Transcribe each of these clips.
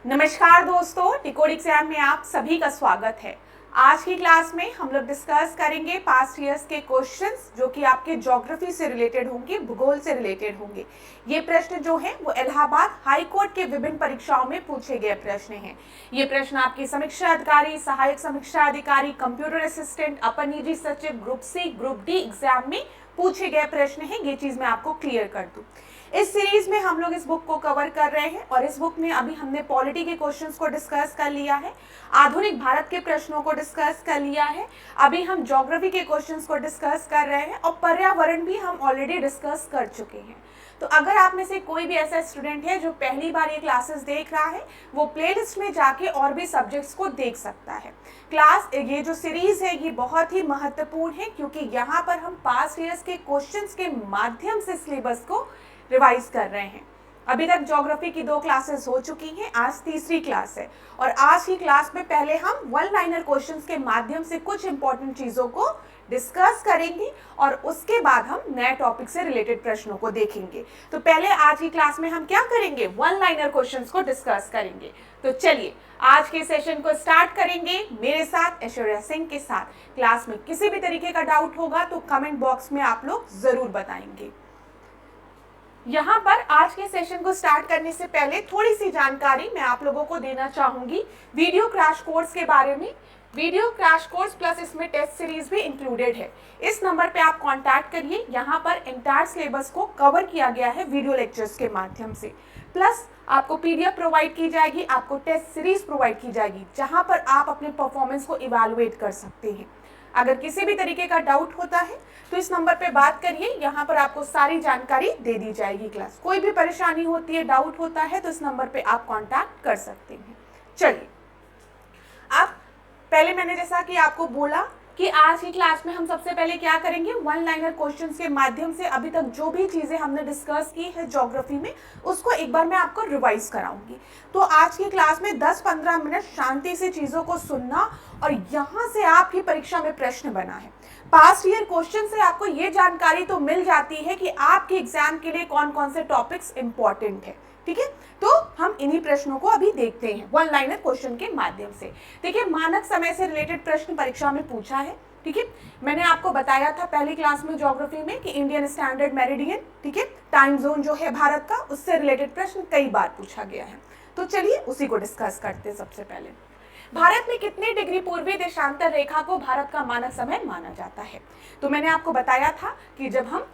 नमस्कार दोस्तों, decode exam में आप सभी का स्वागत है। आज की क्लास में हम लोग डिस्कस करेंगे पास्ट ईयर्स के क्वेश्चंस जो कि आपके ज्योग्राफी से रिलेटेड होंगे, भूगोल से रिलेटेड होंगे। ये प्रश्न जो हैं वो इलाहाबाद हाई कोर्ट के विभिन्न परीक्षाओं में पूछे गए प्रश्न हैं। ये प्रश्न आपकी समीक्षा अधिकारी, सहायक समीक्षा अधिकारी, कंप्यूटर असिस्टेंट, अपर निजी सचिव, group C, group D exam में पूछे गए प्रश्न हैं। ये चीज मैं आपको क्लियर कर दूं। इस सीरीज में हम लोग इस बुक को कवर कर रहे हैं और इस बुक में अभी हमने पॉलिटी के क्वेश्चंस को डिस्कस कर लिया है, आधुनिक भारत के प्रश्नों को डिस्कस कर लिया है, अभी हम ज्योग्राफी के क्वेश्चंस को डिस्कस कर रहे हैं और पर्यावरण भी हम ऑलरेडी डिस्कस कर चुके हैं। तो अगर आप में से कोई भी ऐसा स्टूडेंट है जो पहली बार ये क्लासेस देख रहा है, वो प्लेलिस्ट में जाके और भी सब्जेक्ट्स को देख सकता है। ये जो सीरीज है ये बहुत ही महत्वपूर्ण है क्योंकि यहाँ पर हम पास्ट ईयर्स के क्वेश्चंस के माध्यम से सिलेबस को रिवाइज कर रहे हैं। अभी तक ज्योग्राफी की 2 क्लासेस हो चुकी हैं, आज तीसरी क्लास है और आज की क्लास में पहले हम वन लाइनर क्वेश्चंस के माध्यम से कुछ इंपॉर्टेंट चीजों को डिस्कस करेंगे और उसके बाद हम नए टॉपिक से रिलेटेड प्रश्नों को देखेंगे। तो पहले आज की क्लास में हम क्या करेंगे, वन लाइनर क्वेश्चंस को डिस्कस करेंगे। तो चलिए आज के सेशन को स्टार्ट करेंगे मेरे साथ, ऐश्वर्या सिंह के साथ। क्लास में किसी भी तरीके का डाउट होगा तो कमेंट बॉक्स में आप लोग जरूर बताएंगे। यहाँ पर आज के सेशन को स्टार्ट करने से पहले थोड़ी सी जानकारी मैं आप लोगों को देना चाहूंगी वीडियो क्रैश कोर्स के बारे में। वीडियो क्रैश कोर्स प्लस इसमें टेस्ट सीरीज भी इंक्लूडेड है। इस नंबर पे आप कांटेक्ट करिए। यहाँ पर एंटायर सिलेबस को कवर किया गया है वीडियो लेक्चर्स के माध्यम से, प्लस आपको पीडीएफ प्रोवाइड की जाएगी, आपको टेस्ट सीरीज प्रोवाइड की जाएगी जहाँ पर आप अपने परफॉर्मेंस को इवेलुएट कर सकते हैं। अगर किसी भी तरीके का डाउट होता है तो इस नंबर पे बात करिए, यहाँ पर आपको सारी जानकारी दे दी जाएगी। क्लास कोई भी परेशानी होती है, डाउट होता है तो इस नंबर पे आप कांटेक्ट कर सकते हैं। चलिए अब पहले मैंने जैसा कि आपको बोला कि आज की क्लास में हम सबसे पहले क्या करेंगे, वन लाइनर क्वेश्चंस के माध्यम से अभी तक जो भी चीजें हमने डिस्कस की है ज्योग्राफी में उसको एक बार मैं आपको रिवाइज कराऊंगी। तो आज की क्लास में 10-15 मिनट शांति से चीजों को सुनना और यहाँ से आपकी परीक्षा में प्रश्न बना है। पास्ट ईयर क्वेश्चन से आपको ये जानकारी तो मिल जाती है कि आपके एग्जाम के लिए कौन कौन से टॉपिक्स इंपॉर्टेंट है। ठीक है, तो हम इन्हीं प्रश्नों को अभी देखते हैं वन लाइनर क्वेश्चन के माध्यम से। देखिए, मानक समय से रिलेटेड प्रश्न परीक्षा में पूछा है। ठीक है, मैंने आपको बताया था पहली क्लास में ज्योग्राफी में कि इंडियन स्टैंडर्ड मेरिडियन, ठीक है, टाइम जोन जो है भारत का, उससे रिलेटेड प्रश्न कई बार पूछा गया है। तो चलिए उसी को डिस्कस करते हैं। सबसे पहले, भारत में कितने डिग्री पूर्वी देशांतर रेखा को भारत का मानक समय माना जाता है? तो मैंने आपको बताया था कि जब हम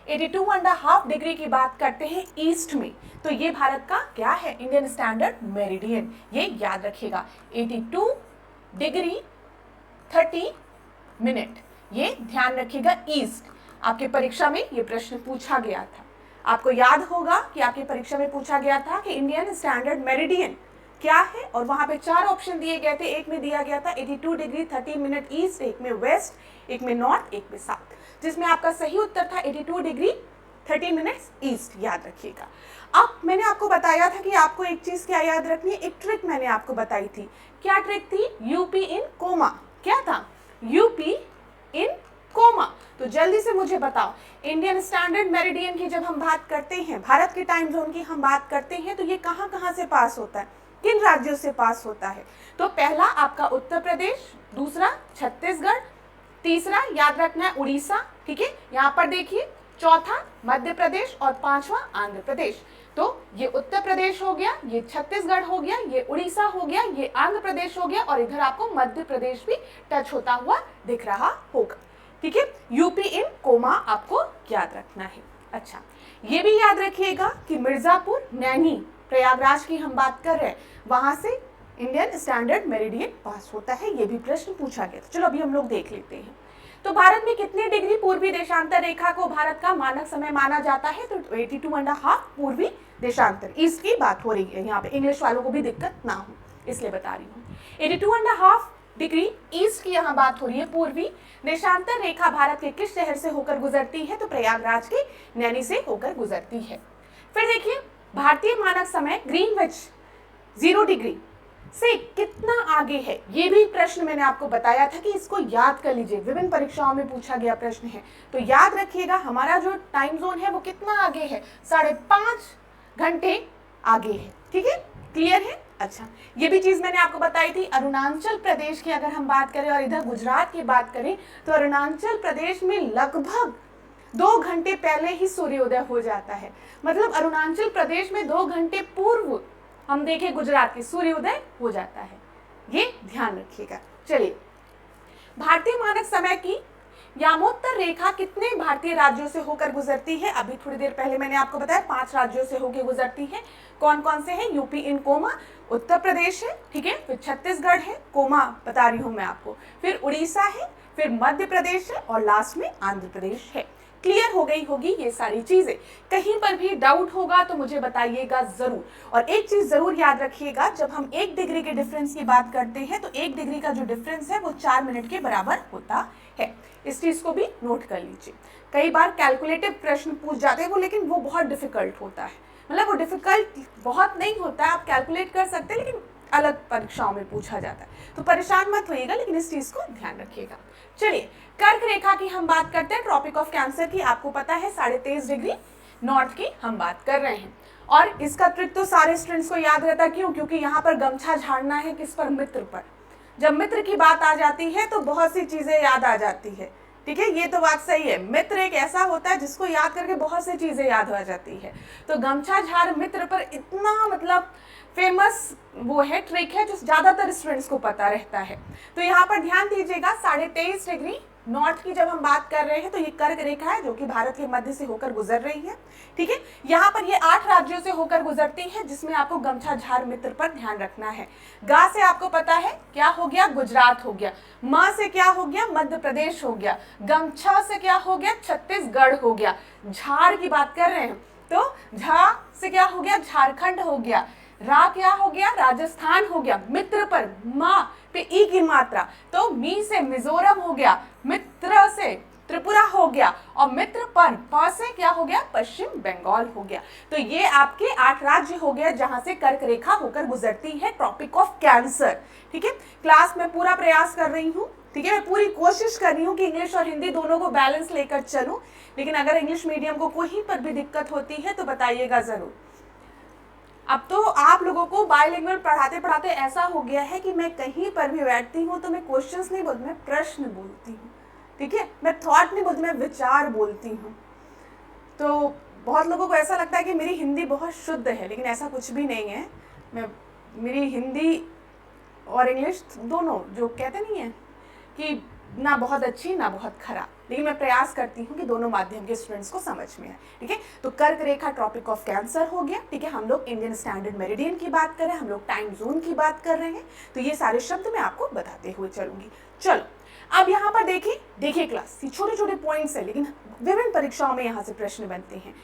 82.5 डिग्री की बात करते हैं ईस्ट में, तो ये भारत का क्या है, इंडियन स्टैंडर्ड मेरिडियन। ये याद रखिएगा, 82 डिग्री 30 मिनट, ये ध्यान रखिएगा ईस्ट। आपके परीक्षा में ये प्रश्न पूछा गया था। आपको याद होगा कि आपकी परीक्षा में पूछा गया था कि इंडियन स्टैंडर्ड मेरिडियन क्या है और वहां पे 4 ऑप्शन दिए गए थे। एक में दिया गया था 82 डिग्री 30 मिनट ईस्ट, एक में वेस्ट, एक में नॉर्थ, एक में साउथ, जिसमें आपका सही उत्तर था 82 डिग्री 30 मिनट्स ईस्ट। याद रखिएगा। अब मैंने आपको बताया था कि आपको एक चीज क्या याद रखनी है, एक ट्रिक मैंने आपको बताई थी। क्या ट्रिक थी? UP in coma. क्या था? UP in coma. तो जल्दी से मुझे बताओ, इंडियन स्टैंडर्ड मेरिडियन की जब हम बात करते हैं, भारत के टाइम जोन की हम बात करते हैं, तो ये कहाँ कहाँ से पास होता है, किन राज्यों से पास होता है? तो पहला आपका उत्तर प्रदेश, दूसरा छत्तीसगढ़, तीसरा याद रखना है उड़ीसा, ठीक है, यहाँ पर देखिए, चौथा मध्य प्रदेश और पांचवा आंध्र प्रदेश। तो ये उत्तर प्रदेश हो गया, ये छत्तीसगढ़ हो गया, ये उड़ीसा हो गया, ये आंध्र प्रदेश हो गया और इधर आपको मध्य प्रदेश भी टच होता हुआ दिख रहा होगा। ठीक है, यूपी इन कोमा आपको याद रखना है। अच्छा, ये भी याद रखिएगा कि मिर्जापुर, नैनी, प्रयागराज की हम बात कर रहे हैं, वहां से इंडियन स्टैंडर्ड मेरिडियन पास होता है। ये भी प्रश्न पूछा गया था। चलो अभी हम लोग देख लेते हैं। तो भारत में कितने डिग्री पूर्वी देशांतर रेखा को भारत का मानक समय माना जाता है? तो 82.5 पूर्वी देशांतर, ईस्ट की बात हो रही है यहाँ पे, इंग्लिश वालों को भी दिक्कत ना हो इसलिए बता रही हूँ। 82.5 डिग्री ईस्ट की यहाँ बात हो रही है। पूर्वी देशांतर रेखा भारत के किस शहर से होकर गुजरती है? तो प्रयागराज के नैनी से होकर गुजरती है। फिर देखिए, भारतीय मानक समय ग्रीनविच 0 डिग्री से कितना आगे है, ये भी प्रश्न मैंने आपको बताया था कि इसको याद कर लीजिए, विभिन्न परीक्षाओं में पूछा गया प्रश्न है। तो याद रखिएगा हमारा जो टाइम जोन है वो कितना आगे है, 5.5 घंटे आगे है। ठीक है, क्लियर है? अच्छा, ये भी चीज मैंने आपको बताई थी। अरुणाचल प्रदेश की अगर हम बात करें और इधर गुजरात की बात करें तो अरुणाचल प्रदेश में लगभग 2 घंटे पहले ही सूर्योदय हो जाता है। मतलब अरुणाचल प्रदेश में 2 घंटे पूर्व हम देखें गुजरात की सूर्योदय हो जाता है, ये ध्यान रखिएगा। चलिए, भारतीय मानक समय की यामोत्तर रेखा कितने भारतीय राज्यों से होकर गुजरती है? अभी थोड़ी देर पहले मैंने आपको बताया 5 राज्यों से होकर गुजरती है। कौन कौन से हैं? UP in coma, Uttar Pradesh है, ठीक है, फिर छत्तीसगढ़ है, कोमा बता रही हूं मैं आपको, फिर उड़ीसा है, फिर मध्य प्रदेश है और लास्ट में आंध्र प्रदेश है। क्लियर हो गई होगी ये सारी चीजें। कहीं पर भी डाउट होगा तो मुझे बताइएगा जरूर। और एक चीज जरूर याद रखिएगा, जब हम 1 डिग्री के डिफरेंस की बात करते हैं तो 1 डिग्री का जो डिफरेंस है वो 4 मिनट के बराबर होता है। इस चीज को भी नोट कर लीजिए। कई बार कैलकुलेटिव प्रश्न पूछ जाते हैं वो, लेकिन वो बहुत डिफिकल्ट होता है। मतलब वो डिफिकल्ट बहुत नहीं होता है, आप कैलकुलेट कर सकते हैं, लेकिन अलग परीक्षाओं में पूछा जाता है, तो परेशान मत होइएगा, लेकिन इस चीज को ध्यान रखिएगा। चलिए, कर्क रेखा की हम बात करते हैं, ट्रॉपिक ऑफ कैंसर की। आपको पता है 23.5 डिग्री नॉर्थ की हम बात कर रहे हैं। और इसका ट्रिक तो सारे स्टूडेंट्स को याद रहता है। क्यों? क्योंकि यहाँ पर गमछा झाड़ना है किस पर? मित्र पर। जब मित्र की बात आ जाती है तो बहुत सी चीजें याद आ जाती है, ठीक है, ये तो बात सही है। मित्र एक ऐसा होता है जिसको याद करके बहुत सी चीजें याद आ जाती है। तो गमछा झाड़ मित्र पर इतना मतलब फेमस वो है, ट्रिक है, जो ज्यादातर स्टूडेंट्स को पता रहता है। तो यहाँ पर ध्यान दीजिएगा, 23.5 डिग्री नॉर्थ की जब हम बात कर रहे हैं तो ये कर्क रेखा है जो कि भारत के मध्य से होकर गुजर रही है, ठीक है। यहाँ पर ये 8 राज्यों से होकर गुजरती है, जिसमें आपको गमछा झाड़ मित्र पर ध्यान रखना है। गा से आपको पता है क्या हो गया? गुजरात हो गया। म से क्या हो गया? मध्य प्रदेश हो गया। गमछा से क्या हो गया? छत्तीसगढ़ हो गया। झाड़ की बात कर रहे हैं तो झा से क्या हो गया? झारखंड हो गया। रा क्या हो गया? राजस्थान हो गया। मित्र पर माँ पे ई की मात्रा, तो मी से मिजोरम हो गया। मित्र से त्रिपुरा हो गया और मित्र पर प से क्या हो गया? पश्चिम बंगाल हो गया। तो ये आपके 8 राज्य हो गए जहां से कर्क रेखा होकर गुजरती है, ट्रॉपिक ऑफ कैंसर, ठीक है। क्लास में पूरा प्रयास कर रही हूँ, ठीक है, मैं पूरी कोशिश कर रही हूँ कि इंग्लिश और हिंदी दोनों को बैलेंस लेकर चलूं। लेकिन अगर इंग्लिश मीडियम को कहीं पर भी दिक्कत होती है तो बताइएगा जरूर। अब तो आप लोगों को बायलिंगुअल पढ़ाते पढ़ाते ऐसा हो गया है कि मैं कहीं पर भी बैठती हूँ तो मैं क्वेश्चंस नहीं बोलती, मैं प्रश्न बोलती हूँ, ठीक है। मैं थॉट नहीं बोलती, मैं विचार बोलती हूँ। तो बहुत लोगों को ऐसा लगता है कि मेरी हिंदी बहुत शुद्ध है, लेकिन ऐसा कुछ भी नहीं है। मेरी हिंदी और इंग्लिश दोनों, जो कहते नहीं है कि ना बहुत अच्छी ना बहुत खराब, लेकिन मैं प्रयास करती हूँ कि दोनों माध्यम के स्टूडेंट्स को समझ में आए, ठीक है। तो कर्क रेखा ट्रॉपिक ऑफ कैंसर हो गया, ठीक है। हम लोग इंडियन स्टैंडर्ड मेरिडियन की बात कर रहे हैं, हम लोग टाइम जोन की बात कर रहे हैं, तो ये सारे शब्द मैं आपको बताते हुए चलूंगी। चलो, अब यहाँ पर देखिए क्लास, ये छोटे छोटे पॉइंट्स है, लेकिन विभिन्न परीक्षाओं में यहाँ से प्रश्न बनते हैं।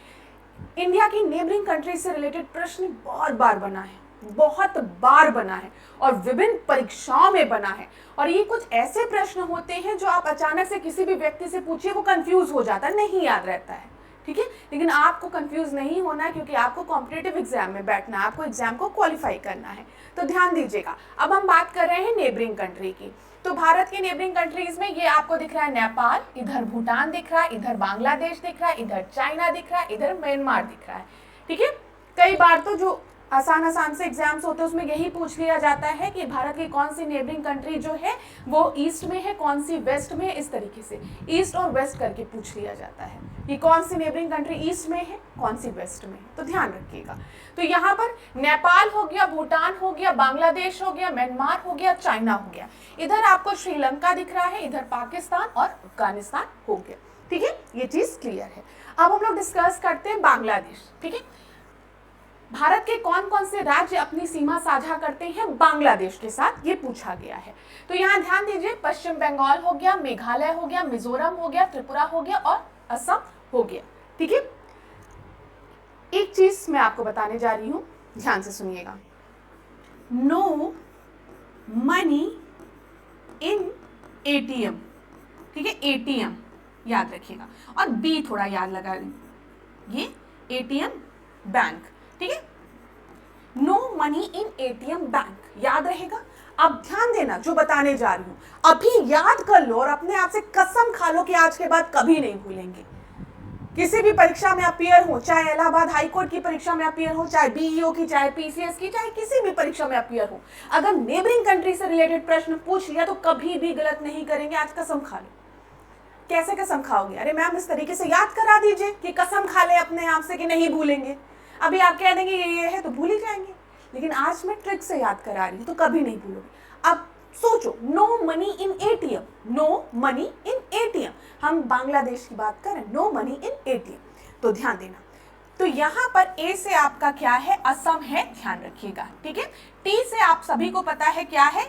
इंडिया की नेबरिंग कंट्री से रिलेटेड प्रश्न बहुत बार बना है, बहुत बार बना है और विभिन्न परीक्षाओं में बना है। और ये कुछ ऐसे प्रश्न होते हैं जो आप अचानक से किसी भी व्यक्ति से पूछिए, वो कंफ्यूज हो जाता है, नहीं याद रहता है, ठीक है। लेकिन आपको कंफ्यूज नहीं होना है, क्योंकि आपको कॉम्पिटिटिव एग्जाम में बैठना है, आपको एग्जाम को क्वालिफाई करना है। तो ध्यान दीजिएगा, अब हम बात कर रहे हैं नेबरिंग कंट्री की। तो भारत की नेबरिंग कंट्रीज में ये आपको दिख रहा है नेपाल, इधर भूटान दिख रहा है, इधर बांग्लादेश दिख रहा है, इधर चाइना दिख रहा है, इधर म्यांमार दिख रहा है, ठीक है। कई बार तो जो आसान से एग्जाम्स होते हैं उसमें यही पूछ लिया जाता है कि भारत की कौन सी नेबरिंग कंट्री जो है वो ईस्ट में है, कौन सी वेस्ट में है, इस तरीके से ईस्ट और वेस्ट करके पूछ लिया जाता है कि कौन सी नेबरिंग कंट्री ईस्ट में है, कौन सी वेस्ट में है। तो ध्यान रखिएगा। तो यहाँ पर नेपाल हो गया, भूटान हो गया, बांग्लादेश हो गया, म्यांमार हो गया, चाइना हो गया। इधर आपको श्रीलंका दिख रहा है, इधर पाकिस्तान और अफगानिस्तान हो गया, ठीक है। ये चीज क्लियर है। अब हम लोग डिस्कस करते हैं बांग्लादेश, ठीक है। भारत के कौन कौन से राज्य अपनी सीमा साझा करते हैं बांग्लादेश के साथ, ये पूछा गया है। तो यहाँ ध्यान दीजिए, पश्चिम बंगाल हो गया, मेघालय हो गया, मिजोरम हो गया, त्रिपुरा हो गया और असम हो गया, ठीक है। एक चीज मैं आपको बताने जा रही हूं, ध्यान से सुनिएगा। नो मनी इन एटीएम, ठीक है, एटीएम याद रखिएगा। और बी थोड़ा याद लगा लें, ये एटीएम बैंक, ठीक है। No money in ATM bank, याद रहेगा। अब ध्यान देना जो बताने जा रही हूं, अभी याद कर लो और अपने आप से कसम खा लो कि आज के बाद कभी नहीं भूलेंगे। किसी भी परीक्षा में अपीयर हो, चाहे इलाहाबाद हाई कोर्ट की परीक्षा में अपीयर हो, चाहे बीईओ की, चाहे पीसीएस की, चाहे किसी भी परीक्षा में अपीयर हो, अगर नेबरिंग कंट्री से रिलेटेड प्रश्न पूछ लिया तो कभी भी गलत नहीं करेंगे। आज कसम खा लो। कैसे कसम खाओगे? अरे मैम इस तरीके से याद करा दीजिए कि कसम खा ले अपने आप से कि नहीं भूलेंगे। अभी आप कह देंगे ये है तो भूल ही जाएंगे, लेकिन आज मैं ट्रिक से याद करा रही हूँ तो कभी नहीं भूलोगे। अब सोचो, no money in ATM, no money in ATM, हम बांग्लादेश की बात करें, नो मनी इन एटीएम, तो ध्यान देना। तो यहाँ पर ए से आपका क्या है? असम है, ध्यान रखिएगा, ठीक है। टी से आप सभी को पता है क्या है?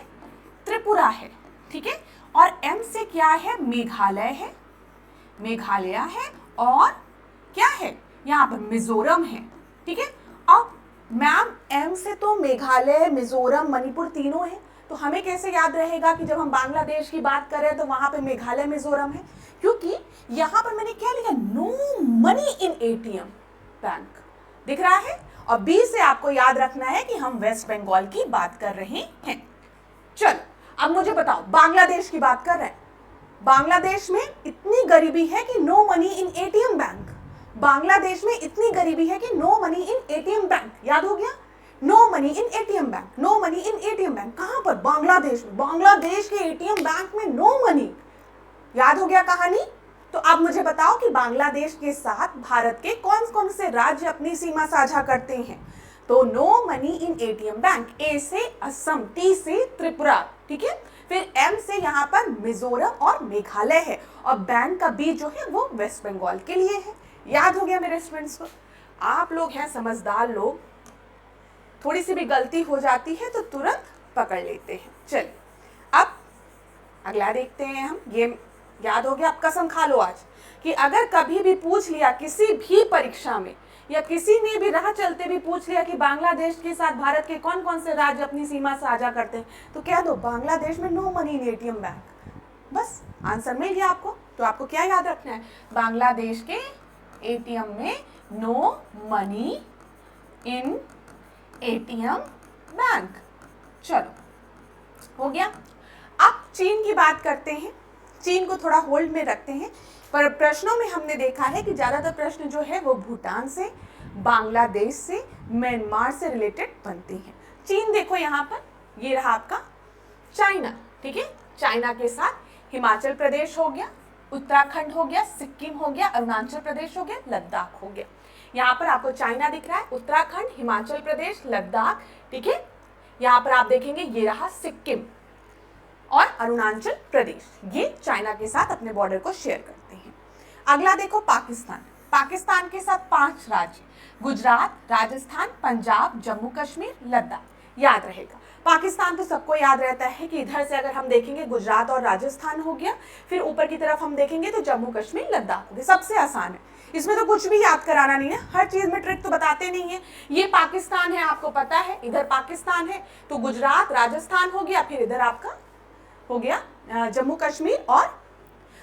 त्रिपुरा है, ठीक है। और एम से क्या है? मेघालय है, मेघालय है, और क्या है? यहाँ पर मिजोरम है, ठीक है। अब मैम एम से तो मेघालय, मिजोरम, मणिपुर तीनों है, तो हमें कैसे याद रहेगा कि जब हम बांग्लादेश की बात करें तो वहां पे मेघालय, मिजोरम है? क्योंकि यहाँ पर मैंने क्या लिखा? No money in ATM bank, दिख रहा है। और बी से आपको याद रखना है कि हम वेस्ट बंगाल की बात कर रहे हैं। चलो अब मुझे बताओ, बांग्लादेश की बात कर रहे हैं, बांग्लादेश में इतनी गरीबी है कि no money in ATM bank, Bangladesh में इतनी गरीबी है कि no money in ATM bank, याद हो गया? No money in ATM bank, no money in ATM bank, कहां पर? बांग्लादेश में, बांग्लादेश के एटीएम बैंक में नो मनी, याद हो गया कहानी? तो अब मुझे बताओ कि बांग्लादेश के साथ भारत के कौन कौन से राज्य अपनी सीमा साझा करते हैं? तो no money in ATM bank, A से असम, टी से त्रिपुरा, ठीक है। फिर एम से यहाँ पर मिजोरम और मेघालय है, और बैंक का बी जो है वो वेस्ट बंगाल के लिए है। याद हो गया मेरे स्टूडेंट्स को? आप लोग हैं समझदार लोग, थोड़ी सी भी गलती हो जाती है तो तुरंत पकड़ लेते हैं। चलिए अब अगला देखते हैं हम। ये याद हो गया? अब कसम खा लो आज कि अगर कभी भी पूछ लिया किसी भी परीक्षा में, या किसी ने भी राह चलते भी पूछ लिया कि बांग्लादेश के साथ भारत के कौन कौन से राज्य अपनी सीमा साझा करते हैं, तो क्या दो? बांग्लादेश में no money in ATM bank, बस आंसर मिल गया आपको। तो आपको क्या याद रखना है? बांग्लादेश के एटीएम में no money in ATM bank. चलो हो गया। अब चीन की बात करते हैं। चीन को थोड़ा होल्ड में रखते हैं, पर प्रश्नों में हमने देखा है कि ज्यादातर प्रश्न जो है वो भूटान से, बांग्लादेश से, म्यांमार से रिलेटेड बनते हैं। चीन देखो यहाँ पर, ये रहा आपका चाइना, ठीक है। चाइना के साथ हिमाचल प्रदेश हो गया, उत्तराखंड हो गया, सिक्किम हो गया, अरुणाचल प्रदेश हो गया, लद्दाख हो गया। यहाँ पर आपको चाइना दिख रहा है, उत्तराखंड, हिमाचल प्रदेश, लद्दाख, ठीक है। यहाँ पर आप देखेंगे ये रहा सिक्किम और अरुणाचल प्रदेश, ये चाइना के साथ अपने बॉर्डर को शेयर करते हैं। अगला देखो पाकिस्तान। पाकिस्तान के साथ 5 राज्य, गुजरात, राजस्थान, पंजाब, जम्मू कश्मीर, लद्दाख। याद रहेगा, पाकिस्तान तो सबको याद रहता है कि इधर से अगर हम देखेंगे गुजरात और राजस्थान हो गया, फिर ऊपर की तरफ हम देखेंगे तो जम्मू कश्मीर, लद्दाख हो गया। सबसे आसान है, इसमें तो कुछ भी याद कराना नहीं है, हर चीज में ट्रिक तो बताते नहीं है। ये पाकिस्तान है, आपको पता है, इधर पाकिस्तान है, तो गुजरात, राजस्थान हो गया, फिर इधर आपका हो गया जम्मू कश्मीर, और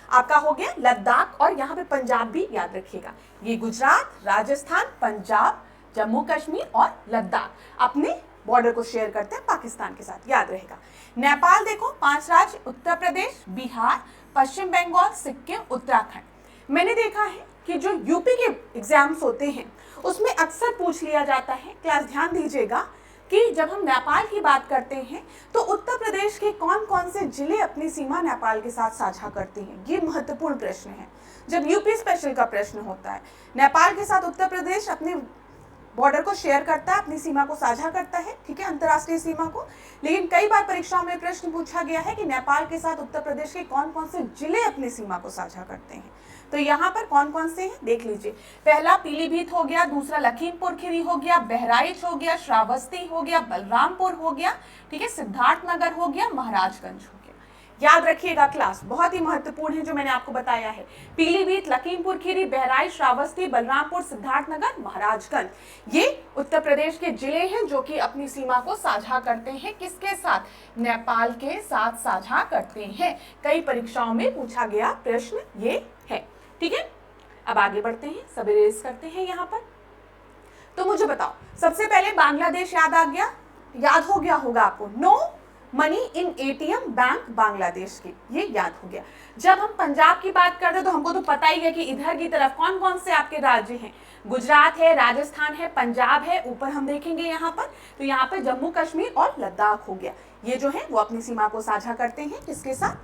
आपका हो गया लद्दाख, और यहाँ पे पंजाब भी याद रखिएगा। ये गुजरात, राजस्थान, पंजाब, जम्मू कश्मीर और लद्दाख अपने बॉर्डर को शेयर करते हैं पाकिस्तान के साथ, याद रहेगा। नेपाल देखो 5 राज्य, उत्तर प्रदेश, बिहार, पश्चिम बंगाल, सिक्किम, उत्तराखंड। मैंने देखा है कि जो यूपी के एग्जाम्स होते हैं उसमें अक्सर पूछ लिया जाता है, क्लास ध्यान दीजिएगा, कि जब हम नेपाल की बात करते हैं तो उत्तर प्रदेश के कौन कौन से जिले अपनी सीमा नेपाल के साथ साझा करते हैं? ये महत्वपूर्ण प्रश्न है। जब यूपी स्पेशल का प्रश्न होता है, नेपाल के साथ उत्तर प्रदेश अपने बॉर्डर को शेयर करता है, अपनी सीमा को साझा करता है, ठीक है, अंतर्राष्ट्रीय सीमा को। लेकिन कई बार परीक्षाओं में प्रश्न पूछा गया है कि नेपाल के साथ उत्तर प्रदेश के कौन कौन से जिले अपनी सीमा को साझा करते हैं। तो यहाँ पर कौन कौन से हैं देख लीजिए। पहला पीलीभीत हो गया, दूसरा लखीमपुर खीरी हो गया, बहराइच हो गया, श्रावस्ती हो गया, बलरामपुर हो गया, ठीक है, सिद्धार्थनगर हो गया, महाराजगंज हो गया। याद रखिएगा क्लास, बहुत ही महत्वपूर्ण है जो मैंने आपको बताया है। पीलीभीत, लखीमपुर खीरी, बहराइच, श्रावस्ती, बलरामपुर, सिद्धार्थनगर, महाराजगंज, ये उत्तर प्रदेश के जिले हैं जो कि अपनी सीमा को साझा करते हैं। किसके साथ? नेपाल के साथ साझा करते हैं। कई परीक्षाओं में पूछा गया प्रश्न ये है, ठीक है। अब आगे बढ़ते हैं, सब इरेज करते हैं यहाँ पर। तो मुझे बताओ, सबसे पहले बांग्लादेश याद आ गया, याद हो गया होगा आपको, no money in ATM bank Bangladesh के, ये याद हो गया। जब हम पंजाब की बात करते हैं तो हमको तो पता ही है कि इधर की तरफ कौन कौन से आपके राज्य हैं, गुजरात है, राजस्थान है, पंजाब है, ऊपर हम देखेंगे यहाँ पर, तो यहाँ पर जम्मू कश्मीर और लद्दाख हो गया। ये जो है वो अपनी सीमा को साझा करते हैं किसके साथ,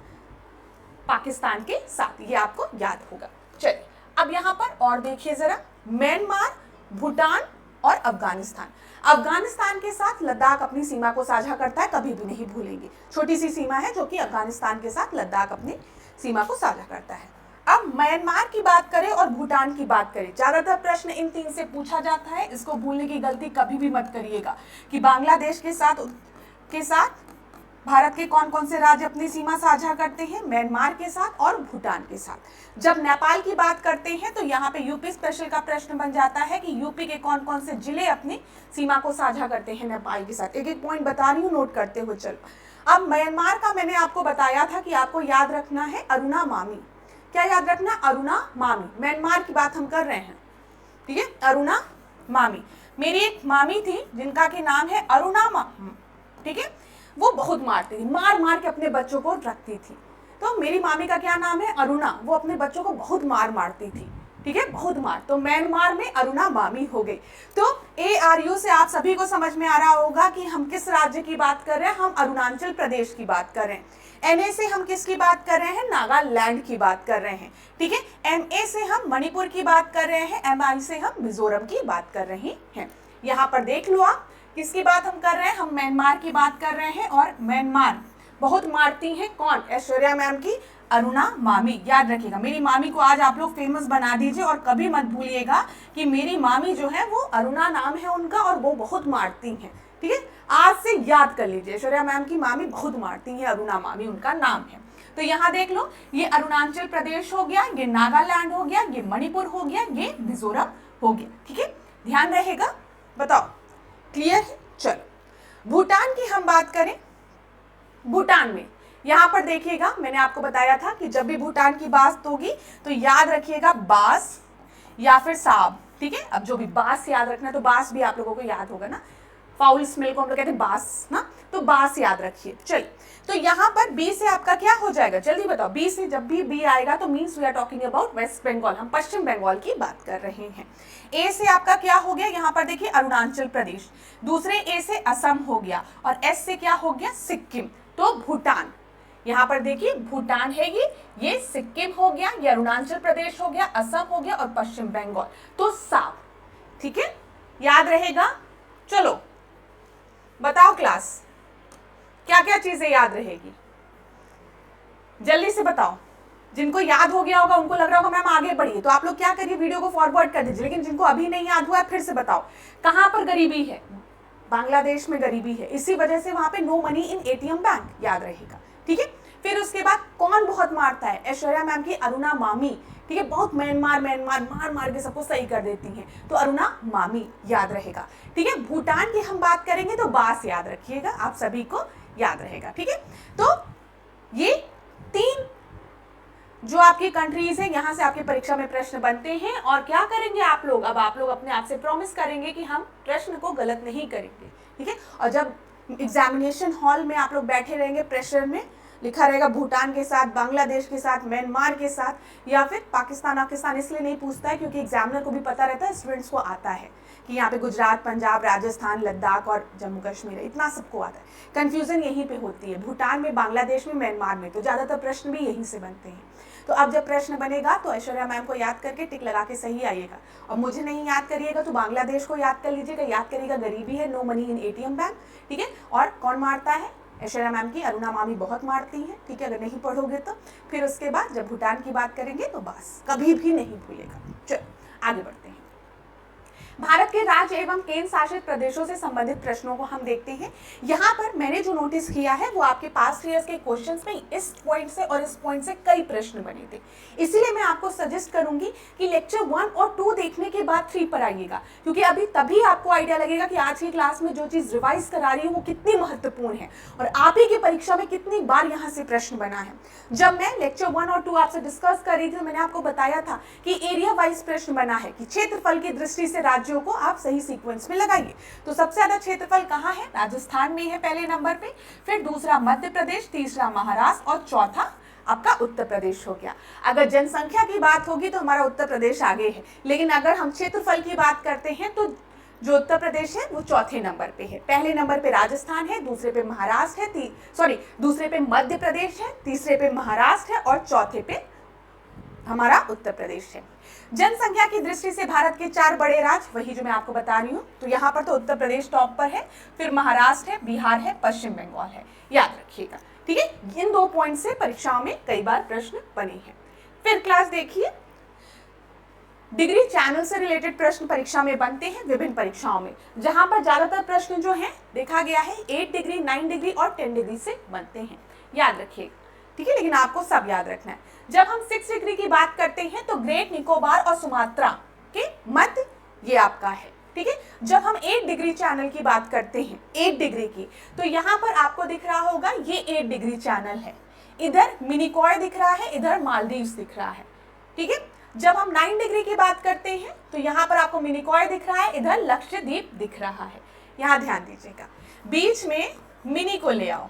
पाकिस्तान के साथ, ये आपको याद होगा। चलिए अब यहाँ पर और देखिए जरा, म्यांमार, भूटान और अफगानिस्तान। अफगानिस्तान के साथ लद्दाख अपनी सीमा को साझा करता है, कभी भी नहीं भूलेंगे, छोटी सी सीमा है जो कि अफगानिस्तान के साथ लद्दाख अपनी सीमा को साझा करता है। अब म्यांमार की बात करें और भूटान की बात करें, ज्यादातर प्रश्न इन तीन से पूछा जाता है, इसको भूलने की गलती कभी भी मत करिएगा कि बांग्लादेश के साथ भारत के कौन कौन से राज्य अपनी सीमा साझा करते हैं, म्यांमार के साथ और भूटान के साथ। जब नेपाल की बात करते हैं तो यहाँ पे यूपी स्पेशल का प्रश्न बन जाता है कि यूपी के कौन कौन से जिले अपनी सीमा को साझा करते हैं नेपाल के साथ। एक एक पॉइंट बता रही हूँ, नोट करते हुए चलो। अब म्यांमार का मैंने आपको बताया था कि आपको याद रखना है अरुणा मामी, क्या याद रखना, अरुणा मामी, म्यांमार की बात हम कर रहे हैं, ठीक है, अरुणा मामी। मेरी एक मामी थी जिनका के नाम है अरुणा मामी, ठीक है, वो बहुत मारती थी, मार मार के अपने बच्चों को रखती थी। तो मेरी मामी का क्या नाम है, अरुणा, वो अपने बच्चों को बहुत मारती थी, ठीक है, बहुत मार। तो म्यांमार में अरुणा मामी हो गई। तो ARU से आप सभी को समझ में आ रहा होगा कि हम किस राज्य की बात कर रहे हैं, हम अरुणाचल प्रदेश की बात कर रहे हैं। NA से हम किसकी बात कर रहे हैं, नागालैंड की बात कर रहे हैं, ठीक है। MA से हम मणिपुर की बात कर रहे हैं, MI से हम मिजोरम की बात कर रहे हैं। यहाँ पर देख लो आप किसकी बात हम कर रहे हैं, हम म्यांमार की बात कर रहे हैं। और म्यांमार बहुत मारती हैं कौन, ऐश्वर्या मैम की अरुणा मामी, याद रखिएगा। मेरी मामी को आज आप लोग फेमस बना दीजिए और कभी मत भूलिएगा कि मेरी मामी जो है वो अरुणा नाम है उनका और वो बहुत मारती हैं, ठीक है। आज से याद कर लीजिए, ऐश्वर्या मैम की मामी बहुत मारती हैं, अरुणा मामी उनका नाम है। तो यहाँ देख लो, ये अरुणाचल प्रदेश हो गया, ये नागालैंड हो गया, ये मणिपुर हो गया, ये मिजोरम हो गया, ठीक है, ध्यान रहेगा। बताओ क्लियर है। चलो भूटान की हम बात करें, भूटान में यहाँ पर देखिएगा, मैंने आपको बताया था कि जब भी भूटान की बात होगी तो याद रखिएगा बास या फिर साब, ठीक है। अब जो भी बास याद रखना, तो बास भी आप लोगों को याद होगा ना, फाउल स्मेल को हम लोग कहते हैं बास ना, तो बास याद रखिए। चलिए तो यहाँ पर बी से आपका क्या हो जाएगा, जल्दी बताओ। बी से जब भी बी आएगा तो means we are talking about west Bengal, हम पश्चिम बंगाल की बात कर रहे हैं। ए से आपका क्या हो गया, यहाँ पर देखिए अरुणाचल प्रदेश, दूसरे ए से असम हो गया, और एस से क्या हो गया, सिक्किम। तो भूटान, यहाँ पर देखिए भूटान है, ये सिक्किम हो गया, ये अरुणाचल प्रदेश हो गया, असम हो गया और पश्चिम बंगाल। तो साफ, ठीक है, याद रहेगा। चलो बताओ क्लास, क्या क्या चीजें याद रहेगी, जल्दी से बताओ। जिनको याद हो गया होगा उनको लग रहा होगा मैम आगे बढ़िए, तो आप लोग क्या करिए, वीडियो को फॉरवर्ड कर दीजिए। लेकिन जिनको अभी नहीं याद हुआ है फिर से बताओ, कहाँ पर गरीबी है, बांग्लादेश में गरीबी है, इसी वजह से वहां पे no money in ATM bank, याद रहेगा, ठीक है। फिर उसके बाद कौन बहुत मारता है, ऐश्वर्या मैम की अरुणा मामी, ठीक है, बहुत म्यांमार मार मार के सबको सही कर देती हैं, तो अरुणा मामी याद रहेगा, ठीक है। भूटान की हम बात करेंगे तो बास याद रखिएगा, आप सभी को याद रहेगा, ठीक है। तो ये तीन जो आपकी कंट्रीज है, यहाँ से आपकी परीक्षा में प्रश्न बनते हैं। और क्या करेंगे आप लोग, अब आप लोग अपने आप से प्रॉमिस करेंगे कि हम प्रश्न को गलत नहीं करेंगे, ठीक है। और जब एग्जामिनेशन हॉल में आप लोग बैठे रहेंगे, प्रेशर में लिखा रहेगा भूटान के साथ, बांग्लादेश के साथ, म्यांमार के साथ, या फिर पाकिस्तान इसलिए नहीं पूछता है क्योंकि एग्जामिनर को भी पता रहता है, स्टूडेंट्स को आता है कि यहाँ पे गुजरात, पंजाब, राजस्थान, लद्दाख और जम्मू कश्मीर है, इतना सबको आता है। कंफ्यूजन यहीं पे होती है, भूटान में, बांग्लादेश में, म्यांमार में, तो ज्यादातर प्रश्न भी यहीं से बनते हैं। तो अब जब प्रश्न बनेगा तो ऐश्वर्या मैम को याद करके टिक लगा के सही आइएगा, और मुझे नहीं याद करिएगा तो बांग्लादेश को याद कर लीजिएगा, याद करिएगा गरीबी है, no money in ATM bank, ठीक है। और कौन मारता है, ऐश्वर्या मैम की अरुणा मामी बहुत मारती हैं, ठीक है, अगर नहीं पढ़ोगे तो। फिर उसके बाद जब भूटान की बात करेंगे तो बस कभी भी नहीं भूलेगा। चलो आगे बढ़ते हैं। भारत के राज्य एवं केंद्र शासित प्रदेशों से संबंधित प्रश्नों को हम देखते हैं। यहाँ पर मैंने जो नोटिस किया है वो आपके पास्ट ईयर्स के क्वेश्चंस में इस पॉइंट से और इस पॉइंट से कई प्रश्न बने थे, इसीलिए मैं आपको सजेस्ट करूंगी कि लेक्चर 1 और 2 देखने के बाद 3 पर आइएगा, क्योंकि अभी तभी आपको आइडिया लगेगा कि आज की क्लास में जो चीज रिवाइज करा रही हूँ वो कितनी महत्वपूर्ण है और आप ही की परीक्षा में कितनी बार यहाँ से प्रश्न बना है। जब मैं लेक्चर 1 और 2 आपसे डिस्कस कर रही थी तो मैंने आपको बताया था कि एरिया वाइज प्रश्न बना है कि क्षेत्रफल की दृष्टि से राज्य राज्यों को आप सही सीक्वेंस में लगाइए। तो सबसे ज्यादा क्षेत्रफल कहाँ है? राजस्थान में है पहले नंबर पे, फिर दूसरा मध्य प्रदेश, तीसरा महाराष्ट्र और चौथा आपका उत्तर प्रदेश हो गया। अगर जनसंख्या की बात होगी तो हमारा उत्तर प्रदेश आगे है, लेकिन अगर हम क्षेत्रफल की बात करते हैं तो जो उत्तर प्रदेश है वो चौथे नंबर पे है। पहले नंबर पे राजस्थान है, दूसरे पे महाराष्ट्र है, दूसरे पे मध्य प्रदेश है, तीसरे पे महाराष्ट्र है और चौथे पे हमारा उत्तर प्रदेश है। जनसंख्या की दृष्टि से भारत के 4 बड़े राज्य, वही जो मैं आपको बता रही हूँ, तो यहाँ पर तो उत्तर प्रदेश टॉप पर है, फिर महाराष्ट्र है, बिहार है, पश्चिम बंगाल है, याद रखिएगा। ठीक है, इन 2 पॉइंट से परीक्षाओं में कई बार प्रश्न बने हैं। फिर क्लास देखिए, डिग्री चैनल से रिलेटेड प्रश्न परीक्षा में बनते हैं विभिन्न परीक्षाओं में, जहां पर ज्यादातर प्रश्न जो है देखा गया है 8 डिग्री, 9 डिग्री और 10 डिग्री से बनते हैं, याद रखिएगा। ठीक है, लेकिन आपको सब याद रखना है। जब हम 6 डिग्री की बात करते हैं तो ग्रेट निकोबार और सुमात्रा के मध्य ये आपका है। ठीक है, जब हम 8 डिग्री चैनल की बात करते हैं 8 डिग्री की, तो यहाँ पर आपको दिख रहा होगा ये 8 डिग्री चैनल है, इधर मिनिकॉय दिख रहा है, इधर मालदीव्स दिख रहा है। ठीक है, जब हम 9 डिग्री की बात करते हैं तो यहाँ पर आपको मिनिकॉय दिख रहा है, इधर लक्षद्वीप दिख रहा है। यहाँ ध्यान दीजिएगा, बीच में मिनी को ले आओ।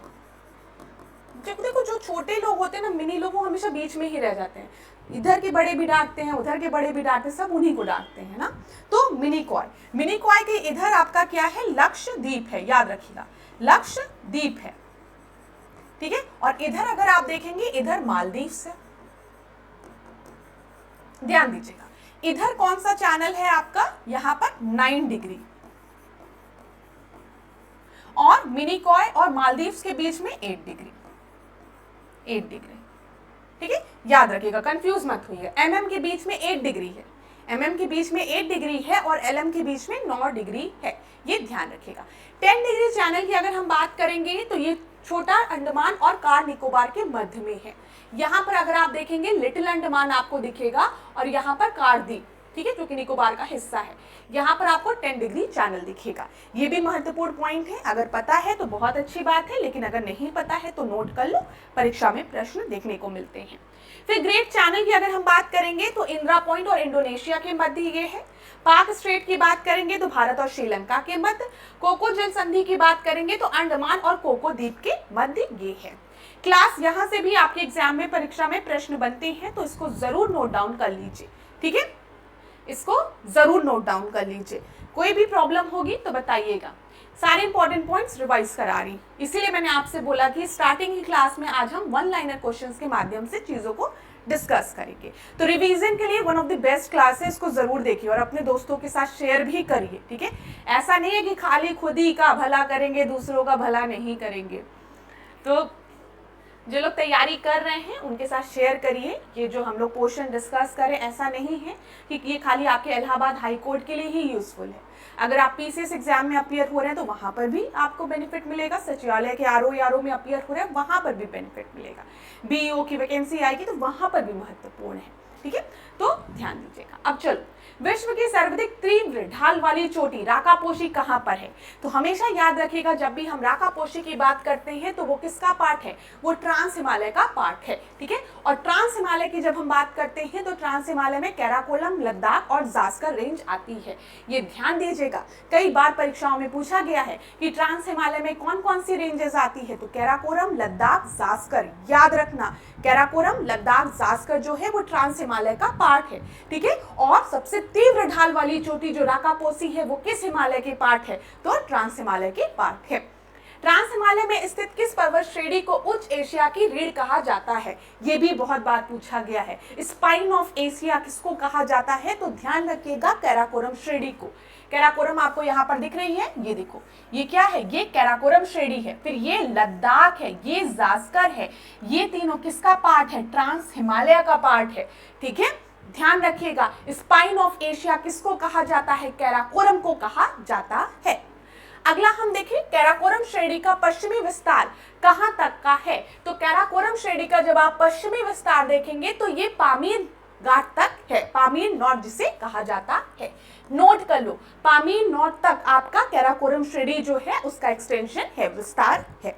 देखो जो छोटे लोग होते हैं ना, मिनी लोग, वो हमेशा बीच में ही रह जाते हैं, इधर के बड़े भी डांटते हैं, उधर के बड़े भी डांटते हैं, सब उन्हीं को डांटते हैं ना। तो मिनिकॉय के इधर आपका क्या है? लक्षद्वीप है, याद रखिएगा, लक्षद्वीप है। ठीक है, और इधर अगर आप देखेंगे इधर मालदीव्स है, ध्यान दीजिएगा। इधर कौन सा चैनल है आपका? यहाँ पर 9 डिग्री, और मिनिकॉय और मालदीव्स के बीच में 8 डिग्री। ठीक है, याद रखिएगा, कंफ्यूज मत होइए। एमएम के बीच में 8 डिग्री है, एमएम के बीच में 8 डिग्री है और एलएम के बीच में 9 डिग्री है, ये ध्यान रखिएगा। 10 डिग्री चैनल की अगर हम बात करेंगे तो ये छोटा अंडमान और कार निकोबार के मध्य में है। यहाँ पर अगर आप देखेंगे लिटिल अंडमान आपको दिखेगा और यहाँ पर कारद्वीप, ठीक है, जो कि निकोबार का हिस्सा है, यहाँ पर आपको 10 डिग्री चैनल दिखेगा। ये भी महत्वपूर्ण पॉइंट है, अगर पता है तो बहुत अच्छी बात है, लेकिन अगर नहीं पता है तो नोट कर लो, परीक्षा में प्रश्न देखने को मिलते हैं। फिर ग्रेट चैनल की अगर हम बात करेंगे तो इंदिरा पॉइंट और इंडोनेशिया के मध्य ये है। पाक स्ट्रेट की बात करेंगे तो भारत और श्रीलंका के मध्य। कोको जल संधि की बात करेंगे तो अंडमान और कोको द्वीप के मध्य ये है। क्लास यहाँ से भी आपके एग्जाम में, परीक्षा में प्रश्न बनते हैं, तो इसको जरूर नोट डाउन कर लीजिए। ठीक है, इसको जरूर नोट डाउन कर लीजिए, कोई भी प्रॉब्लम होगी तो बताइएगा। सारे इंपॉर्टेंट पॉइंट्स रिवाइज करा रही, इसीलिए मैंने आपसे बोला कि स्टार्टिंग की क्लास में आज हम 1 लाइनर क्वेश्चंस के माध्यम से चीजों को डिस्कस करेंगे। तो रिवीजन के लिए one of the best class है, इसको जरूर देखिए और अपने दोस्तों के साथ शेयर भी करिए। ठीक है, ऐसा नहीं है कि खाली खुद ही का भला करेंगे, दूसरों का भला नहीं करेंगे। तो जो लोग तैयारी कर रहे हैं उनके साथ शेयर करिए। ये जो हम लोग पोर्शन डिस्कस करें, ऐसा नहीं है कि ये खाली आपके इलाहाबाद हाई कोर्ट के लिए ही यूजफुल है। अगर आप पीसीएस एग्जाम में अपीयर हो रहे हैं तो वहां पर भी आपको बेनिफिट मिलेगा, सचिवालय के आरओ में अपीयर हो रहे हैं वहां पर भी बेनिफिट मिलेगा, बीईओ की वैकेंसी आएगी तो वहां पर भी महत्वपूर्ण है। ठीक है, तो ध्यान दीजिएगा। अब चलो, विश्व की सर्वाधिक तीव्र ढाल वाली चोटी राकापोशी कहाँ पर है? तो हमेशा याद रखिएगा, जब भी हम राकापोशी की बात करते हैं तो वो किसका पार्ट है? वो ट्रांस हिमालय का पार्ट है। ठीक है, और ट्रांस हिमालय की जब हम बात करते हैं तो ट्रांस हिमालय में कैराकोरम, लद्दाख और जास्कर रेंज आती है। ये ध्यान दीजिएगा, कई बार परीक्षाओं में पूछा गया है कि ट्रांस हिमालय में कौन कौन सी रेंजेस आती है, तो कैराकोरम, लद्दाख, जास्कर, याद रखना, कैराकोरम, लद्दाख, जास्कर जो है वो ट्रांस हिमालय का पार्ट है। ठीक है, और सबसे तीव्र ढाल वाली चोटी जो राकापोशी है वो किस हिमालय के पार्ट है? तो ट्रांस हिमालय के पार्ट है। ट्रांस हिमालय में स्थित किस पर्वत श्रेणी को उच्च एशिया की रीढ़ कहा जाता है? ये भी बहुत बार पूछा गया है। स्पाइन ऑफ एशिया किसको कहा जाता है? तो ध्यान रखिएगा, कैराकोरम श्रेणी को। कैराकोरम आपको यहाँ पर दिख रही है, ये देखो, ये क्या है? ये कैराकोरम श्रेणी है। फिर ये लद्दाख है, ये जास्कर है, ये तीनों किसका पार्ट है? ट्रांस हिमालय का पार्ट है। ठीक है, ध्यान रखिएगा, स्पाइन ऑफ एशिया किसको कहा जाता है? कैराकोरम को कहा जाता है। अगला हम देखें, कैराकोरम श्रेणी का पश्चिमी विस्तार कहां तक का है? तो कैराकोरम श्रेणी का जब आप पश्चिमी विस्तार देखेंगे तो ये पामीर घाट तक है, पामीर नॉर्थ जिसे कहा जाता है। नोट कर लो, पामीर नॉर्थ तक आपका कैराकोरम श्रेणी जो है उसका एक्सटेंशन है, विस्तार है।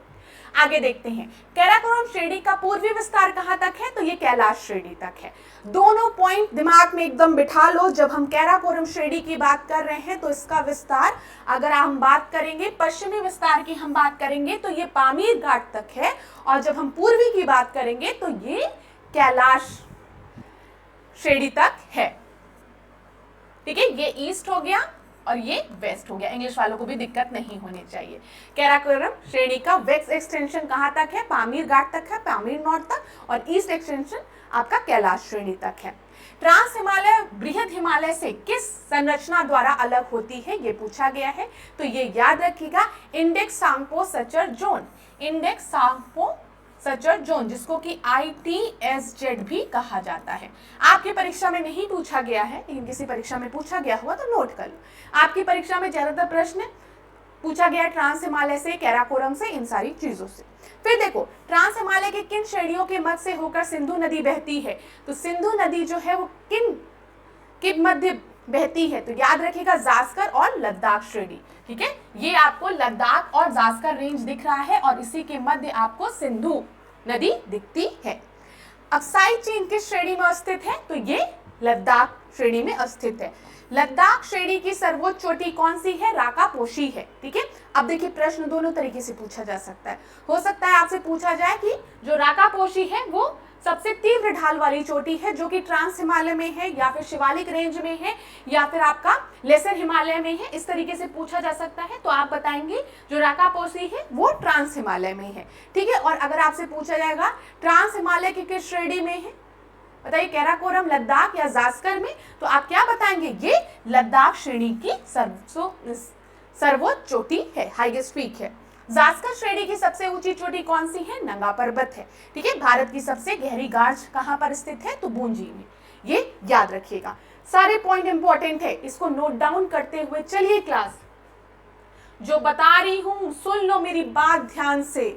आगे देखते हैं, कैराकोरम श्रेणी का पूर्वी विस्तार कहां तक है, तो ये कैलाश श्रेणी तक है। दोनों पॉइंट दिमाग में एकदम बिठा लो, जब हम कैराकोरम श्रेणी की बात कर रहे हैं तो इसका विस्तार, अगर हम बात करेंगे पश्चिमी विस्तार की हम बात करेंगे तो ये पामीर घाट तक है, और जब हम पूर्वी की बात करेंगे तो ये कैलाश श्रेणी तक है। ठीक है, ये ईस्ट हो गया और ये वेस्ट हो गया, इंग्लिश वालों को भी दिक्कत नहीं होनी चाहिए। कैराकोरम श्रेणी का वेस्ट एक्सटेंशन कहां तक है, पामीर घाट तक है, पामीर नॉर्थ तक, और ईस्ट एक्सटेंशन आपका कैलाश श्रेणी तक है। ट्रांस हिमालय बृहद हिमालय से किस संरचना द्वारा अलग होती है, ये पूछा गया है, तो ये याद रखिएगा, Indus Tsangpo suture zone, Indus Tsangpo suture zone, जिसको कि ITSZ भी कहा जाता है। आपकी परीक्षा में नहीं पूछा गया है, लेकिन किसी परीक्षा में पूछा गया हुआ तो नोट कर लो। आपकी परीक्षा में ज्यादातर प्रश्न पूछा गया ट्रांस हिमालय से, कैराकोरम से, इन सारी चीजों से। फिर देखो, ट्रांस हिमालय के किन श्रेणियों के मध्य से होकर सिंधु नदी बहती है, तो सिंधु नदी जो है वो किन मध्य बहती है, तो याद रखिएगा जास्कर और लद्दाख श्रेणी। ठीक है, ये आपको लद्दाख और जास्कर रेंज दिख रहा है और इसी के मध्य आपको सिंधु नदी दिखती है। अक्साई चीन किस श्रेणी में स्थित है, तो ये लद्दाख श्रेणी में स्थित है। लद्दाख श्रेणी की सर्वोच्च चोटी कौन सी है, राकापोशी है। ठीक है, अब देखिए प्रश्न दोनों तरीके से पूछा जा सकता है। हो सकता है आपसे पूछा जाए कि जो राकापोशी है वो सबसे तीव्र ढाल वाली चोटी है, जो कि ट्रांस हिमालय में है, या फिर शिवालिक रेंज में है, या फिर आपका लेसर हिमालय में है, इस तरीके से पूछा जा सकता है। तो आप बताएंगे जो राकापोशी है वो ट्रांस हिमालय में है। ठीक है, और अगर आपसे पूछा जाएगा ट्रांस हिमालय की किस श्रेणी में है, बताइए कैराकोरम, लद्दाख या जास्कर में, तो आप क्या बताएंगे, ये लद्दाख श्रेणी की सर्वोच्च चोटी है, हाईएस्ट पीक है। जास्कर श्रेणी की सबसे ऊंची चोटी कौन सी है, नंगा पर्वत है। ठीक है, भारत की सबसे गहरी गार्ज कहां पर स्थित है, तो बूंजी में। ये याद रखिएगा, सारे पॉइंट इंपॉर्टेंट है, इसको नोट डाउन करते हुए चलिए क्लास जो बता रही हूं सुन लो मेरी बात ध्यान से।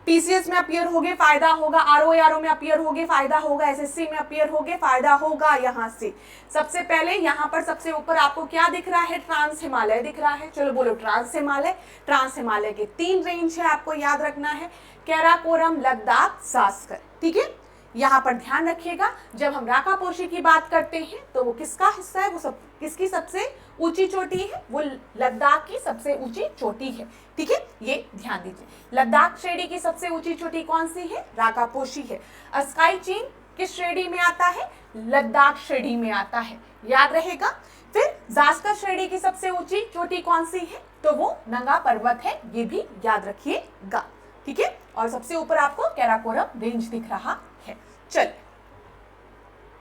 पीसीएस में अपियर होगे फायदा होगा, आरओ में अपियर होगे फायदा होगा, एसएससी में अपियर होगे फायदा होगा। यहाँ से सबसे पहले यहाँ पर सबसे ऊपर आपको क्या दिख रहा है, ट्रांस हिमालय दिख रहा है। चलो बोलो ट्रांस हिमालय। ट्रांस हिमालय के 3 रेंज है, आपको याद रखना है, कैराकोरम, लद्दाख, जास्कर। ठीक है, यहाँ पर ध्यान रखिएगा, जब हम राकापोशी की बात करते हैं तो वो किसका हिस्सा है, वो किसकी सबसे ऊंची चोटी है, वो लद्दाख की सबसे ऊंची चोटी है। ठीक है, ये ध्यान दीजिए, लद्दाख श्रेणी की सबसे ऊंची चोटी कौन सी है, राकापोशी है। अस्काई चीन किस श्रेणी में आता है, लद्दाख श्रेणी में आता है, याद रहेगा। फिर जास्कर श्रेणी की सबसे ऊंची चोटी कौन सी है, तो वो नंगा पर्वत है, ये भी याद रखिएगा। ठीक है, और सबसे ऊपर आपको कैराकोरम रेंज दिख रहा है। चल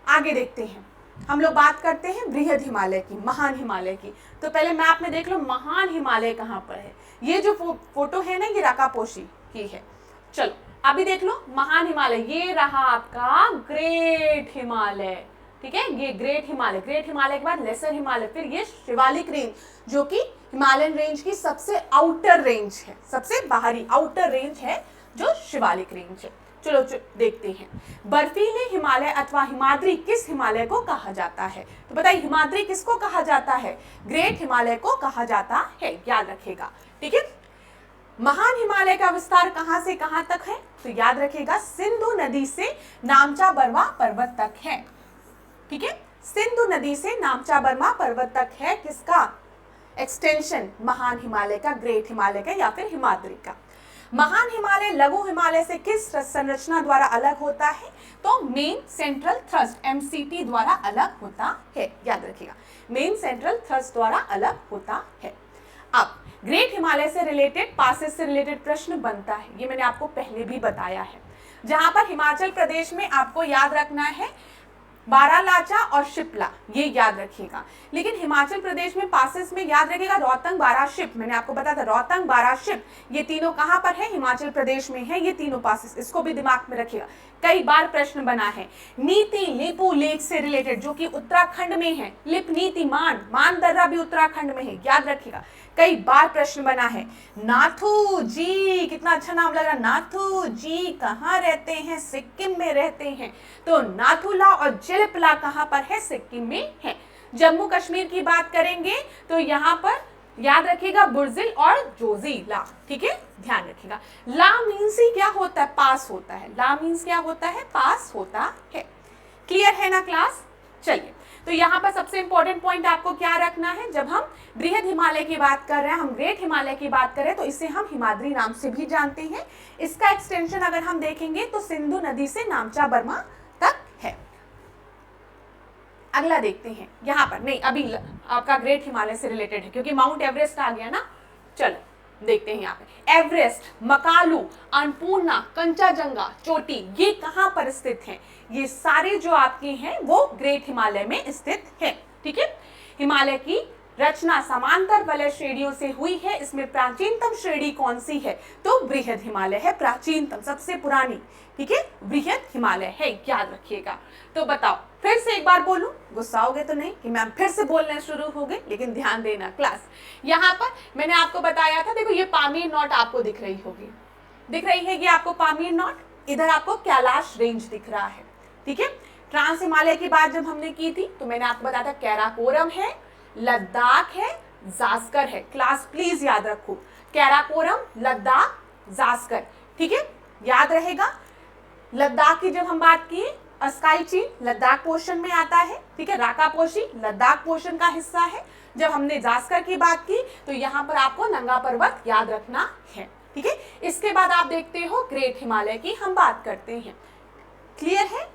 आगे देखते हैं, हम लोग बात करते हैं बृहद हिमालय की, महान हिमालय की। तो पहले मैप में देख लो महान हिमालय कहां पर है। ये जो फोटो है ना, ये राकापोशी की है। चलो अभी देख लो महान हिमालय, ये रहा आपका ग्रेट हिमालय। ठीक है, ये ग्रेट हिमालय, ग्रेट हिमालय के बाद लेसर हिमालय, फिर ये शिवालिक रेंज जो कि हिमालयन रेंज की सबसे आउटर रेंज है, सबसे बाहरी आउटर रेंज है जो शिवालिक रेंज है। चलो देखते हैं, बर्फीले हिमालय अथवा हिमाद्री किस हिमालय को कहा जाता है, तो बताइए हिमाद्री किसको कहा जाता है, ग्रेट हिमालय को कहा जाता है, याद रखिएगा। ठीक है, महान हिमालय का विस्तार कहां से कहां तक है, तो याद रखिएगा सिंधु नदी से नामचा बर्मा पर्वत तक है। ठीक है, सिंधु नदी से नामचा बर्मा पर्वत तक है किसका एक्सटेंशन, महान हिमालय का, ग्रेट हिमालय का या फिर हिमाद्री का। महान हिमालय लघु हिमालय से किस संरचना द्वारा अलग होता है, तो मेन सेंट्रल थ्रस्ट MCT द्वारा अलग होता है, याद रखिएगा, मेन सेंट्रल थ्रस्ट द्वारा अलग होता है। अब ग्रेट हिमालय से रिलेटेड, पासेस से रिलेटेड प्रश्न बनता है, ये मैंने आपको पहले भी बताया है। जहां पर हिमाचल प्रदेश में आपको याद रखना है बारालाचा और शिप्ला, ये याद रखिएगा। लेकिन हिमाचल प्रदेश में पासेस में याद रखिएगा रोहतंग, बारा, शिप, मैंने आपको बताया था रोहतंग, बारा, शिप, ये तीनों कहां पर है, हिमाचल प्रदेश में है ये तीनों पासेस, इसको भी दिमाग में रखिएगा, कई बार प्रश्न बना है। नीति लिपू लेक से रिलेटेड जो कि उत्तराखंड में है, लिप नीति मान दर्रा भी उत्तराखंड में है, याद रखिएगा, कई बार प्रश्न बना है। नाथू जी, कितना अच्छा नाम लग रहा, नाथू जी कहाँ रहते हैं, सिक्किम में रहते हैं, तो नाथुला और जिलपला कहाँ पर है, सिक्किम में है। जम्मू कश्मीर की बात करेंगे तो यहाँ पर याद रखिएगा बुर्जिल और जोजीला, ठीक है, ध्यान रखिएगा। ला मीन्स ही क्या होता है, पास होता है। ला मीन्स क्या होता है, पास होता है। क्लियर है ना क्लास? चलिए, तो यहाँ पर सबसे इंपॉर्टेंट पॉइंट आपको क्या रखना है, जब हम बृहद हिमालय की बात कर रहे हैं, हम ग्रेट हिमालय की बात कर रहे हैं, तो इसे हम हिमाद्री नाम से भी जानते हैं। इसका एक्सटेंशन अगर हम देखेंगे तो सिंधु नदी से नामचा बर्मा तक है। अगला देखते हैं, यहाँ पर नहीं, अभी आपका ग्रेट हिमालय से रिलेटेड है क्योंकि माउंट एवरेस्ट आ गया ना। चलो देखते हैं यहाँ पे, एवरेस्ट, मकालू, अन्नपूर्णा, कंचनजंगा, चोटी, ये कहाँ पर स्थित हैं? ये सारे जो आपके हैं वो ग्रेट हिमालय में स्थित है, ठीक है। हिमालय की रचना समांतर वलय श्रेणियों से हुई है। इसमें प्राचीनतम श्रेणी कौन सी है? तो बृहद हिमालय है, प्राचीनतम, सबसे पुरानी, ठीक है, बृहद हिमालय है, याद रखिएगा। तो बताओ, फिर से एक बार बोलूं, गुस्सा होगे तो नहीं कि मैम फिर से बोलने शुरू हो गए, लेकिन ध्यान देना क्लास। यहाँ पर मैंने आपको बताया था, देखो ये पामीर नॉट आपको दिख रही होगी, दिख रही है ये आपको पामीर नॉट, इधर आपको कैलाश रेंज दिख रहा है, ठीक है। ट्रांस हिमालय की बात जब हमने की थी तो मैंने आपको बताया था कैराकोरम है, लद्दाख है, जास्कर है। क्लास प्लीज याद रखो, कैराकोरम, लद्दाख, जास्कर, ठीक है, याद रहेगा। लद्दाख की जब हम बात की, अस्काई चीन लद्दाख पोर्शन में आता है, ठीक है, राकापोशी लद्दाख पोर्शन का हिस्सा है। जब हमने जास्कर की बात की तो यहाँ पर आपको नंगा पर्वत याद रखना है, ठीक है। इसके बाद आप देखते हो ग्रेट हिमालय की हम बात करते हैं। क्लियर है?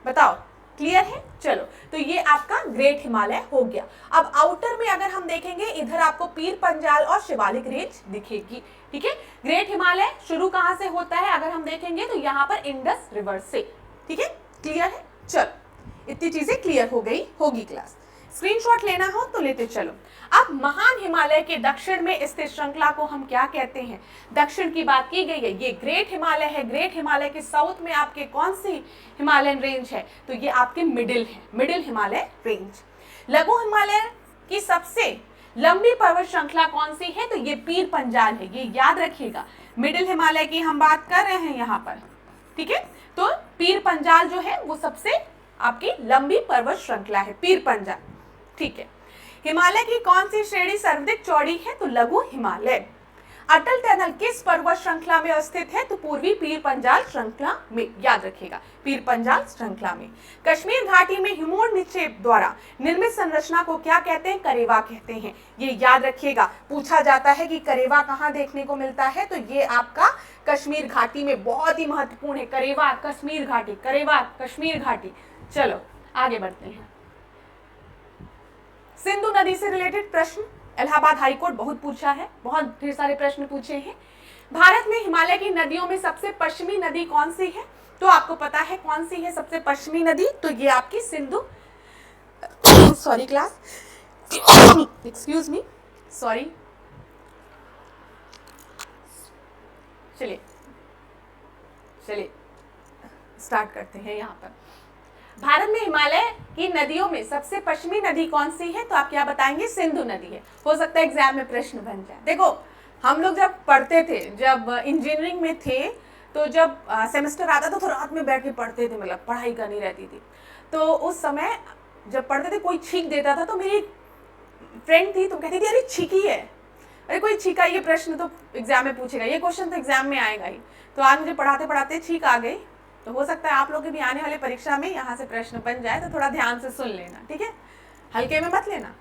बताओ, क्लियर है? चलो, तो ये आपका ग्रेट हिमालय हो गया। अब आउटर में अगर हम देखेंगे, इधर आपको पीर पंजाल और शिवालिक रेंज दिखेगी, ठीक है। ग्रेट हिमालय शुरू कहां से होता है अगर हम देखेंगे तो यहाँ पर इंडस रिवर से, ठीक है, क्लियर है। चलो, इतनी चीजें क्लियर हो गई होगी क्लास। स्क्रीनशॉट लेना हो तो लेते चलो। अब महान हिमालय के दक्षिण में स्थित श्रृंखला को हम क्या कहते हैं? दक्षिण की बात की गई है, ये ग्रेट हिमालय है। ग्रेट हिमालय के साउथ में आपके कौन सी हिमालयन रेंज है? तो ये आपके मिडिल है, मिडिल हिमालय रेंज। लघु हिमालय की सबसे लंबी पर्वत श्रृंखला कौन सी है? तो ये पीर पंजाल है, ये याद रखिएगा। मिडिल हिमालय की हम बात कर रहे हैं यहाँ पर, ठीक है। तो पीर पंजाल जो है वो सबसे आपकी लंबी पर्वत श्रृंखला है, पीर पंजाल, ठीक है। हिमालय की कौन सी श्रेणी सर्वाधिक चौड़ी है? तो लघु हिमालय। अटल टनल किस पर्वत श्रृंखला में स्थित है? तो पूर्वी पीर पंजाल श्रृंखला में, याद रखिएगा, पीर पंजाल श्रृंखला में। कश्मीर घाटी में हिमोर निक्षेप द्वारा निर्मित संरचना को क्या कहते हैं? करेवा कहते हैं, ये याद रखिएगा। पूछा जाता है कि करेवा कहाँ देखने को मिलता है? तो ये आपका कश्मीर घाटी में बहुत ही महत्वपूर्ण है, करेवा कश्मीर घाटी, करेवा कश्मीर घाटी। चलो आगे बढ़ते हैं। सिंधु नदी से रिलेटेड प्रश्न इलाहाबाद हाईकोर्ट बहुत पूछा है, बहुत ढेर सारे प्रश्न पूछे हैं। भारत में हिमालय की नदियों में सबसे पश्चिमी नदी कौन सी है? तो आपको पता है कौन सी है सबसे पश्चिमी नदी? तो ये आपकी Sindhu, sorry class, excuse me, sorry. चलिए चलिए स्टार्ट करते हैं। यहाँ पर भारत में हिमालय की नदियों में सबसे पश्चिमी नदी कौन सी है? तो आप क्या बताएंगे? सिंधु नदी है। हो सकता है एग्जाम में प्रश्न बन जाए। देखो, हम लोग जब पढ़ते थे, जब इंजीनियरिंग में थे, तो जब सेमेस्टर आता था तो रात में बैठ के पढ़ते थे, मतलब पढ़ाई करनी रहती थी। तो उस समय जब पढ़ते थे, कोई छींक देता था तो मेरी फ्रेंड थी, तो कहती थी अरे छींकी है, अरे कोई छींका, ये प्रश्न तो एग्जाम में पूछेगा, ये क्वेश्चन तो एग्जाम में आएगा ही। तो आज मुझे पढ़ाते पढ़ाते छींक आ गई। तो हो सकता है आप लोग भी आने वाले परीक्षा में यहाँ से प्रश्न बन जाए, तो थोड़ा ध्यान से सुन लेना, ठीक है, हल्के में मत लेना।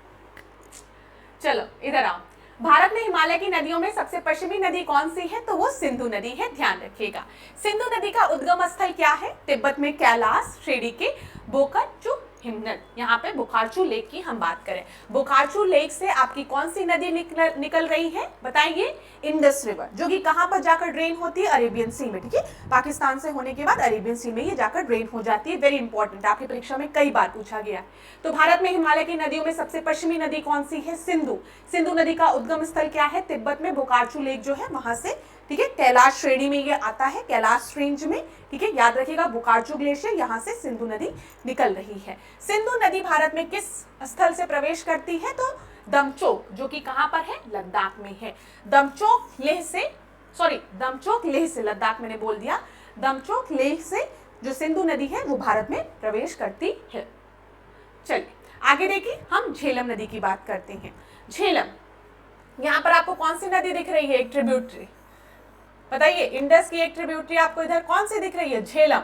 चलो इधर आओ। भारत में हिमालय की नदियों में सबसे पश्चिमी नदी कौन सी है? तो वो सिंधु नदी है, ध्यान रखिएगा। सिंधु नदी का उद्गम स्थल क्या है? तिब्बत में कैलाश श्रेणी के बोकाचू हिमनद, यहाँ पे बुखारचू लेक की हम बात करें, बुखारचू लेक से आपकी कौन सी नदी निकल रही है? बताइए, इंडस रिवर, जो कि कहाँ पर जाकर ड्रेन होती है? अरेबियन सी में, ठीक है। पाकिस्तान से होने के बाद अरेबियन सी में ये जाकर ड्रेन हो जाती है। वेरी इंपॉर्टेंट, आपकी परीक्षा में कई बार पूछा गया। तो भारत में हिमालय की नदियों में सबसे पश्चिमी नदी कौन सी है? सिंधु। सिंधु नदी का उद्गम स्थल क्या है? तिब्बत में बुखारचू लेक जो है वहां से, ठीक है। कैलाश श्रेणी में ये आता है, कैलाश रेंज में, ठीक है, याद रखिएगा। बुखारचू ग्लेशियर, यहाँ से सिंधु नदी निकल रही है। सिंधु नदी भारत में किस स्थल से प्रवेश करती है? तो दमचोक, जो कि कहाँ पर है? लद्दाख में है। दमचोक लेह से, सॉरी, दमचोक लेह से, लद्दाख मैंने बोल दिया, दमचोक लेह से जो सिंधु नदी है वो भारत में प्रवेश करती है। चलिए आगे देखिए, हम झेलम नदी की बात करते हैं। झेलम यहाँ पर आपको कौन सी नदी दिख रही है, एक ट्रिब्यूटरी, बताइए। इंडस की एक ट्रिब्यूटरी आपको इधर कौन सी दिख रही है, झेलम,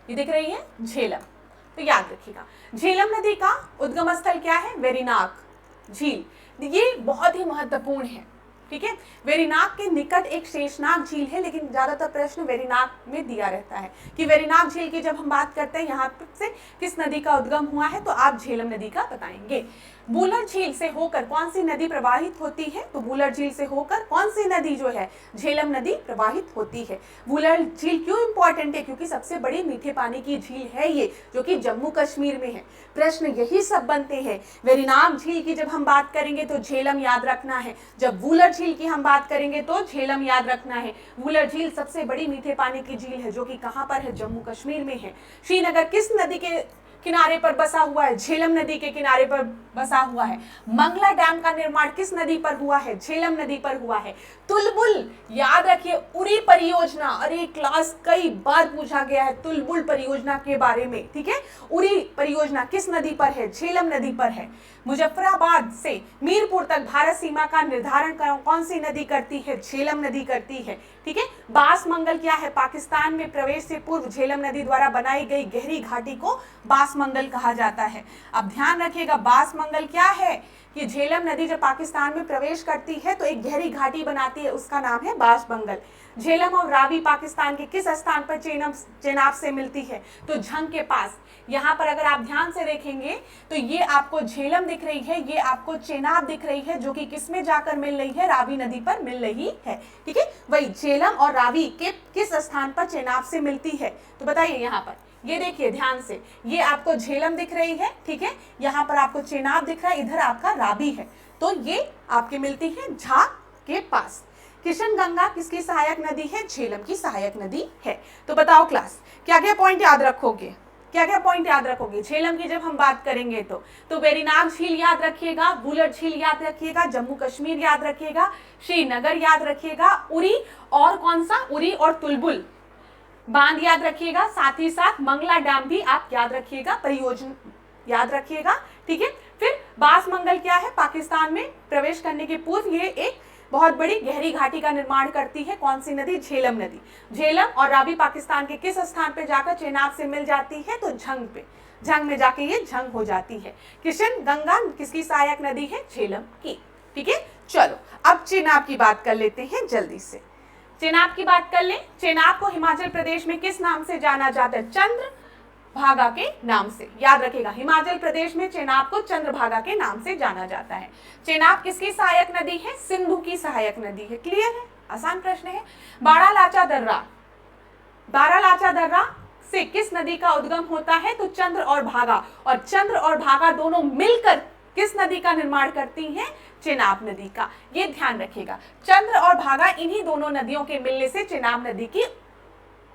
ये दिख रही है झेलम। तो याद रखिएगा झेलम नदी का उद्गम स्थल क्या है, वेरिनाग झील। ये बहुत ही महत्वपूर्ण है, ठीक है। वेरिनाग के निकट एक शेषनाग झील है, लेकिन ज्यादातर प्रश्न वेरिनाग में दिया रहता है कि वेरिनाग झील की जब हम बात करते हैं यहाँ से किस नदी का उद्गम हुआ है, तो आप झेलम नदी का बताएंगे। वुलर झील से होकर कौन सी नदी प्रवाहित होती है, तो वुलर झील से होकर कौन सी नदी जो है, झेलम नदी प्रवाहित होती है। वुलर झील क्यों इंपॉर्टेंट है, क्योंकि सबसे बड़ी मीठे पानी की झील है ये, जो कि जम्मू कश्मीर में है। प्रश्न यही सब बनते हैं। वेरिनाग झील की जब हम बात करेंगे तो झेलम याद रखना है, जब वुलर झील की हम बात करेंगे तो झेलम याद रखना है। वुलर झील सबसे बड़ी मीठे पानी की झील है, जो कि कहाँ पर है, जम्मू कश्मीर में है। श्रीनगर किस नदी के किनारे पर बसा हुआ है, झेलम नदी के किनारे पर बसा हुआ है। मंगला डैम का निर्माण किस नदी पर हुआ है, झेलम नदी पर हुआ है। तुलबुल याद रखिए, उरी परियोजना, अरे क्लास कई बार पूछा गया है तुलबुल परियोजना के बारे में, ठीक है। उरी परियोजना किस नदी पर है, झेलम नदी पर है। मुजफ्फराबाद से मीरपुर तक भारत सीमा का निर्धारण कौन सी नदी करती है, झेलम नदी करती है, ठीक है। बासमंगल क्या है, पाकिस्तान में प्रवेश से पूर्व झेलम नदी द्वारा बनाई गई गहरी घाटी को बासमंगल कहा जाता है। अब ध्यान रखिएगा बासमंगल क्या है, कि झेलम नदी जब पाकिस्तान में प्रवेश करती है तो एक गहरी घाटी बनाती है, उसका नाम है बासमंगल। झेलम और रावी पाकिस्तान के किस स्थान पर चेनाब से मिलती है, तो झंग के पास। यहाँ पर अगर आप ध्यान से देखेंगे तो ये आपको झेलम दिख रही है, ये आपको चेनाब दिख रही है, जो कि किसमें जाकर मिल रही है, रावी नदी पर मिल रही है, ठीक है। वही झेलम और रावी के किस स्थान पर चेनाब से मिलती है, तो बताइए। यहाँ पर ये देखिए ध्यान से, ये आपको झेलम दिख रही है, ठीक है। यहाँ पर आपको चेनाब दिख रहा है, इधर आपका रावी है, तो ये आपके मिलती है झा के पास। किशन गंगा किसकी सहायक नदी है, झेलम की सहायक नदी है। तो बताओ क्लास क्या क्या पॉइंट याद रखोगे, क्या क्या पॉइंट याद रखोगे। झेलम की जब हम बात करेंगे तो वेरिनाग झील याद रखिएगा, वुलर झील याद रखिएगा, जम्मू कश्मीर याद रखिएगा, श्रीनगर याद रखिएगा, उरी और कौन सा, उरी और तुलबुल बांध याद रखिएगा, साथ ही साथ मंगला डैम भी आप याद रखिएगा, परियोजना याद रखिएगा, ठीक है। फिर बासमंगल क्या है, पाकिस्तान में प्रवेश करने के पूर्व ये एक बहुत बड़ी गहरी घाटी का निर्माण करती है, कौन सी नदी, झेलम नदी। झेलम और रावी पाकिस्तान के किस स्थान पे जाकर चेनाब से मिल जाती है, तो झंग पे, झंग में जाके ये झंग हो जाती है। किशन गंगा किसकी सहायक नदी है, झेलम की, ठीक है। चलो अब चेनाब की बात कर लेते हैं जल्दी से। चेनाब की बात कर ले। चेनाब को हिमाचल प्रदेश में किस नाम से जाना जाता है, चंद्रभागा के नाम से, याद रखिएगा। हिमाचल प्रदेश में चेनाब को चंद्रभागा के नाम से जाना जाता है। चेनाब किसकी सहायक नदी है, सिंधु की सहायक नदी है। क्लियर है, आसान प्रश्न है। बारालाचा दर्रा, बारालाचा दर्रा से किस नदी का उद्गम होता है, तो चंद्र और भागा, और चंद्र और भागा दोनों मिलकर किस नदी का निर्माण करती हैं, चेनाब नदी का। ये ध्यान रखिएगा, चंद्र और भागा इन्हीं दोनों नदियों के मिलने से चेनाब नदी की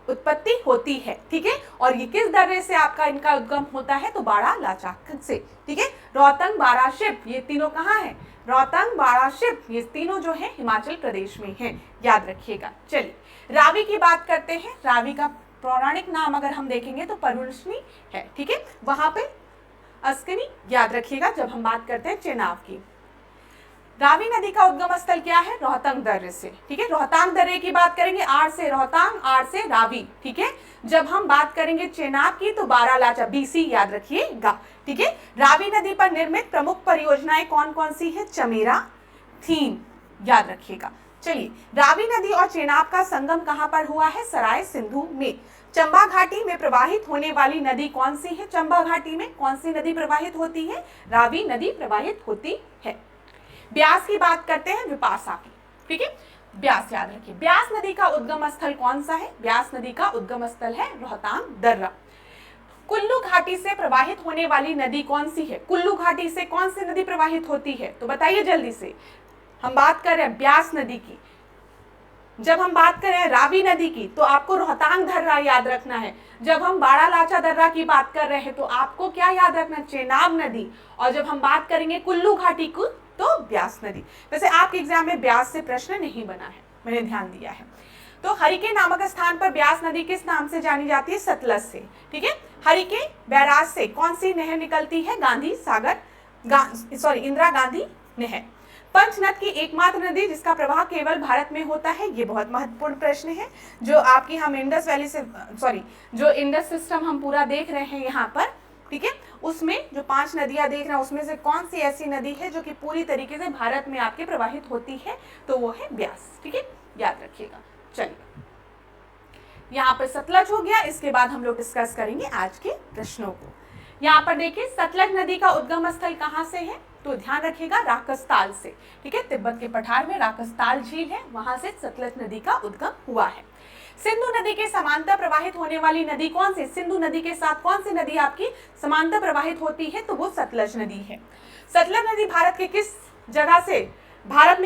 उत्पत्ति होती है, ठीक है। और ये किस दर्रे से आपका इनका उद्गम होता है, तो बारालाचा से, ठीक है। रोहतंग, बाराशिप, ये तीनों कहाँ है, रोहतंग, बाराशिप, ये तीनों जो है हिमाचल प्रदेश में है, याद रखिएगा। चलिए रावी की बात करते हैं। रावी का पौराणिक नाम अगर हम देखेंगे तो परुष्णी है, ठीक है। वहां पे अस्कनी याद रखिएगा जब हम बात करते हैं चेनाब की। रावी नदी का उद्गम स्थल क्या है, रोहतांग दर्रे से, ठीक है। रोहतांग दर्रे की बात करेंगे, आर से रोहतांग, आर से रावी, ठीक है। जब हम बात करेंगे चेनाब की तो बारालाचा, बीसी याद रखिएगा, ठीक है। रावी नदी पर निर्मित प्रमुख परियोजनाएं कौन कौन सी है, चमेरा, थीम, याद रखिएगा। चलिए रावी नदी और चेनाब का संगम कहां पर हुआ है, सराय सिंधु में। चंबा घाटी में प्रवाहित होने वाली नदी कौन सी है, चंबा घाटी में कौन सी नदी प्रवाहित होती है, रावी नदी प्रवाहित होती है। ब्यास की बात करते हैं, विपाशा की, ठीक है। ब्यास याद रखिए, ब्यास नदी का उद्गम स्थल कौन सा है, ब्यास नदी का उद्गम स्थल है रोहतांग दर्रा। कुल्लू घाटी से प्रवाहित होने वाली नदी कौन सी है, कुल्लू घाटी से कौन सी नदी प्रवाहित होती है, तो बताइए जल्दी से। हम बात कर रहे हैं ब्यास नदी की। जब हम बात करें रावी नदी की तो आपको रोहतांग दर्रा याद रखना है। जब हम बारालाचा दर्रा की बात कर रहे हैं तो आपको क्या याद रखना, चेनाब नदी। और जब हम बात करेंगे कुल्लू घाटी को तो ब्यास नदी। वैसे आपके एग्जाम में ब्यास से प्रश्न नहीं बना है, मैंने ध्यान दिया है। तो हरिके नामक स्थान पर ब्यास नदी किस नाम से जानी जाती है, सतलज से, ठीक है। हरिके बैराज से कौन सी नहर निकलती है, गांधी सागर, इंदिरा गांधी नहर। पंचनद की एकमात्र नदी जिसका प्रवाह केवल भारत में होता है, ये बहुत महत्वपूर्ण प्रश्न है। जो आपकी हम इंडस वैली से जो इंडस सिस्टम हम पूरा देख रहे हैं यहाँ पर, ठीक है, उसमें जो 5 नदियां देख रहे हैं उसमें से कौन सी ऐसी नदी है जो कि पूरी तरीके से भारत में आपके प्रवाहित होती है, तो वो है ब्यास। ठीक है, याद रखिएगा। चलिए, यहाँ पर सतलज हो गया। इसके बाद हम लोग डिस्कस करेंगे आज के प्रश्नों को। यहाँ पर देखिए, सतलज नदी का उद्गम स्थल कहाँ से है, तो ध्यान रखिएगा राकसताल से। ठीक है, तिब्बत के पठार में राकसताल झील है, वहां से सतलज नदी का उद्गम हुआ है। सिंधु नदी के समांतर प्रवाहित होने वाली नदी कौन सी, सिंधु नदी के साथ कौन सी नदी आपकी समांतर प्रवाहित होती है, तो वो सतलज नदी है। सतलज नदी भारत में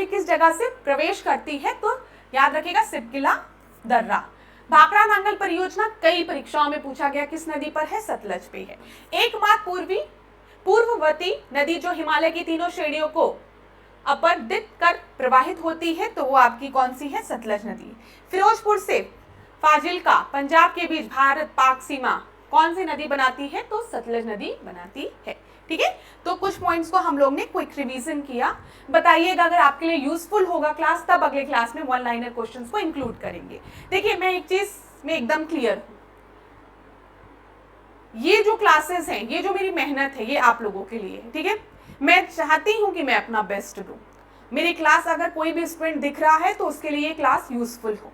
किस जगह से प्रवेश करती है, तो याद रखिएगा सिपकिला दर्रा। भाखड़ा नांगल परियोजना कई परीक्षाओं में पूछा गया, किस नदी पर है, सतलज पे है। एकमात्र पूर्ववर्ती नदी जो हिमालय की तीनों श्रेणियों को अपरदित कर प्रवाहित होती है, तो वो आपकी कौन सी है, सतलज नदी। फिरोजपुर से फाजिल्का पंजाब के बीच भारत पाक सीमा कौन सी नदी बनाती है, तो सतलज नदी बनाती है। ठीक है, तो कुछ पॉइंट्स को हम लोग ने क्विक रिवीजन किया। बताइएगा अगर आपके लिए यूजफुल होगा क्लास, तब अगले क्लास में वन लाइनर क्वेश्चंस को इंक्लूड करेंगे। देखिए, मैं एक चीज में एकदम क्लियर हूं, ये जो क्लासेस हैं, ये जो मेरी मेहनत है, ये आप लोगों के लिए। ठीक है, मैं चाहती हूं कि मैं अपना बेस्ट दूं। मेरी क्लास अगर कोई भी स्टूडेंट दिख रहा है तो उसके लिए ये क्लास यूजफुल हो।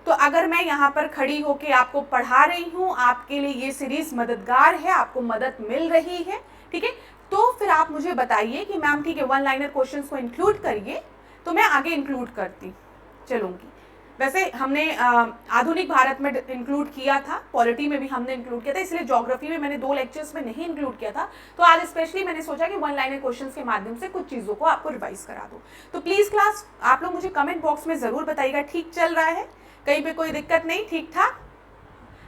तो अगर मैं यहाँ पर खड़ी होकर आपको पढ़ा रही हूँ, आपके लिए ये सीरीज मददगार है, आपको मदद मिल रही है, ठीक है, तो फिर आप मुझे बताइए कि मैम ठीक है वन लाइनर क्वेश्चंस को इंक्लूड करिए, तो मैं आगे इंक्लूड करती चलूंगी। वैसे हमने आधुनिक भारत में इंक्लूड किया था, पॉलिटी में भी हमने इंक्लूड किया था, इसलिए ज्योग्राफी में मैंने 2 लेक्चर्स में नहीं इंक्लूड किया था। तो आज स्पेशली मैंने सोचा कि वन लाइनर क्वेश्चंस के माध्यम से कुछ चीज़ों को आपको रिवाइज करा दूं। तो प्लीज़ क्लास आप लोग मुझे कमेंट बॉक्स में ज़रूर बताइएगा, ठीक चल रहा है, कहीं पे कोई दिक्कत नहीं, ठीक ठाक,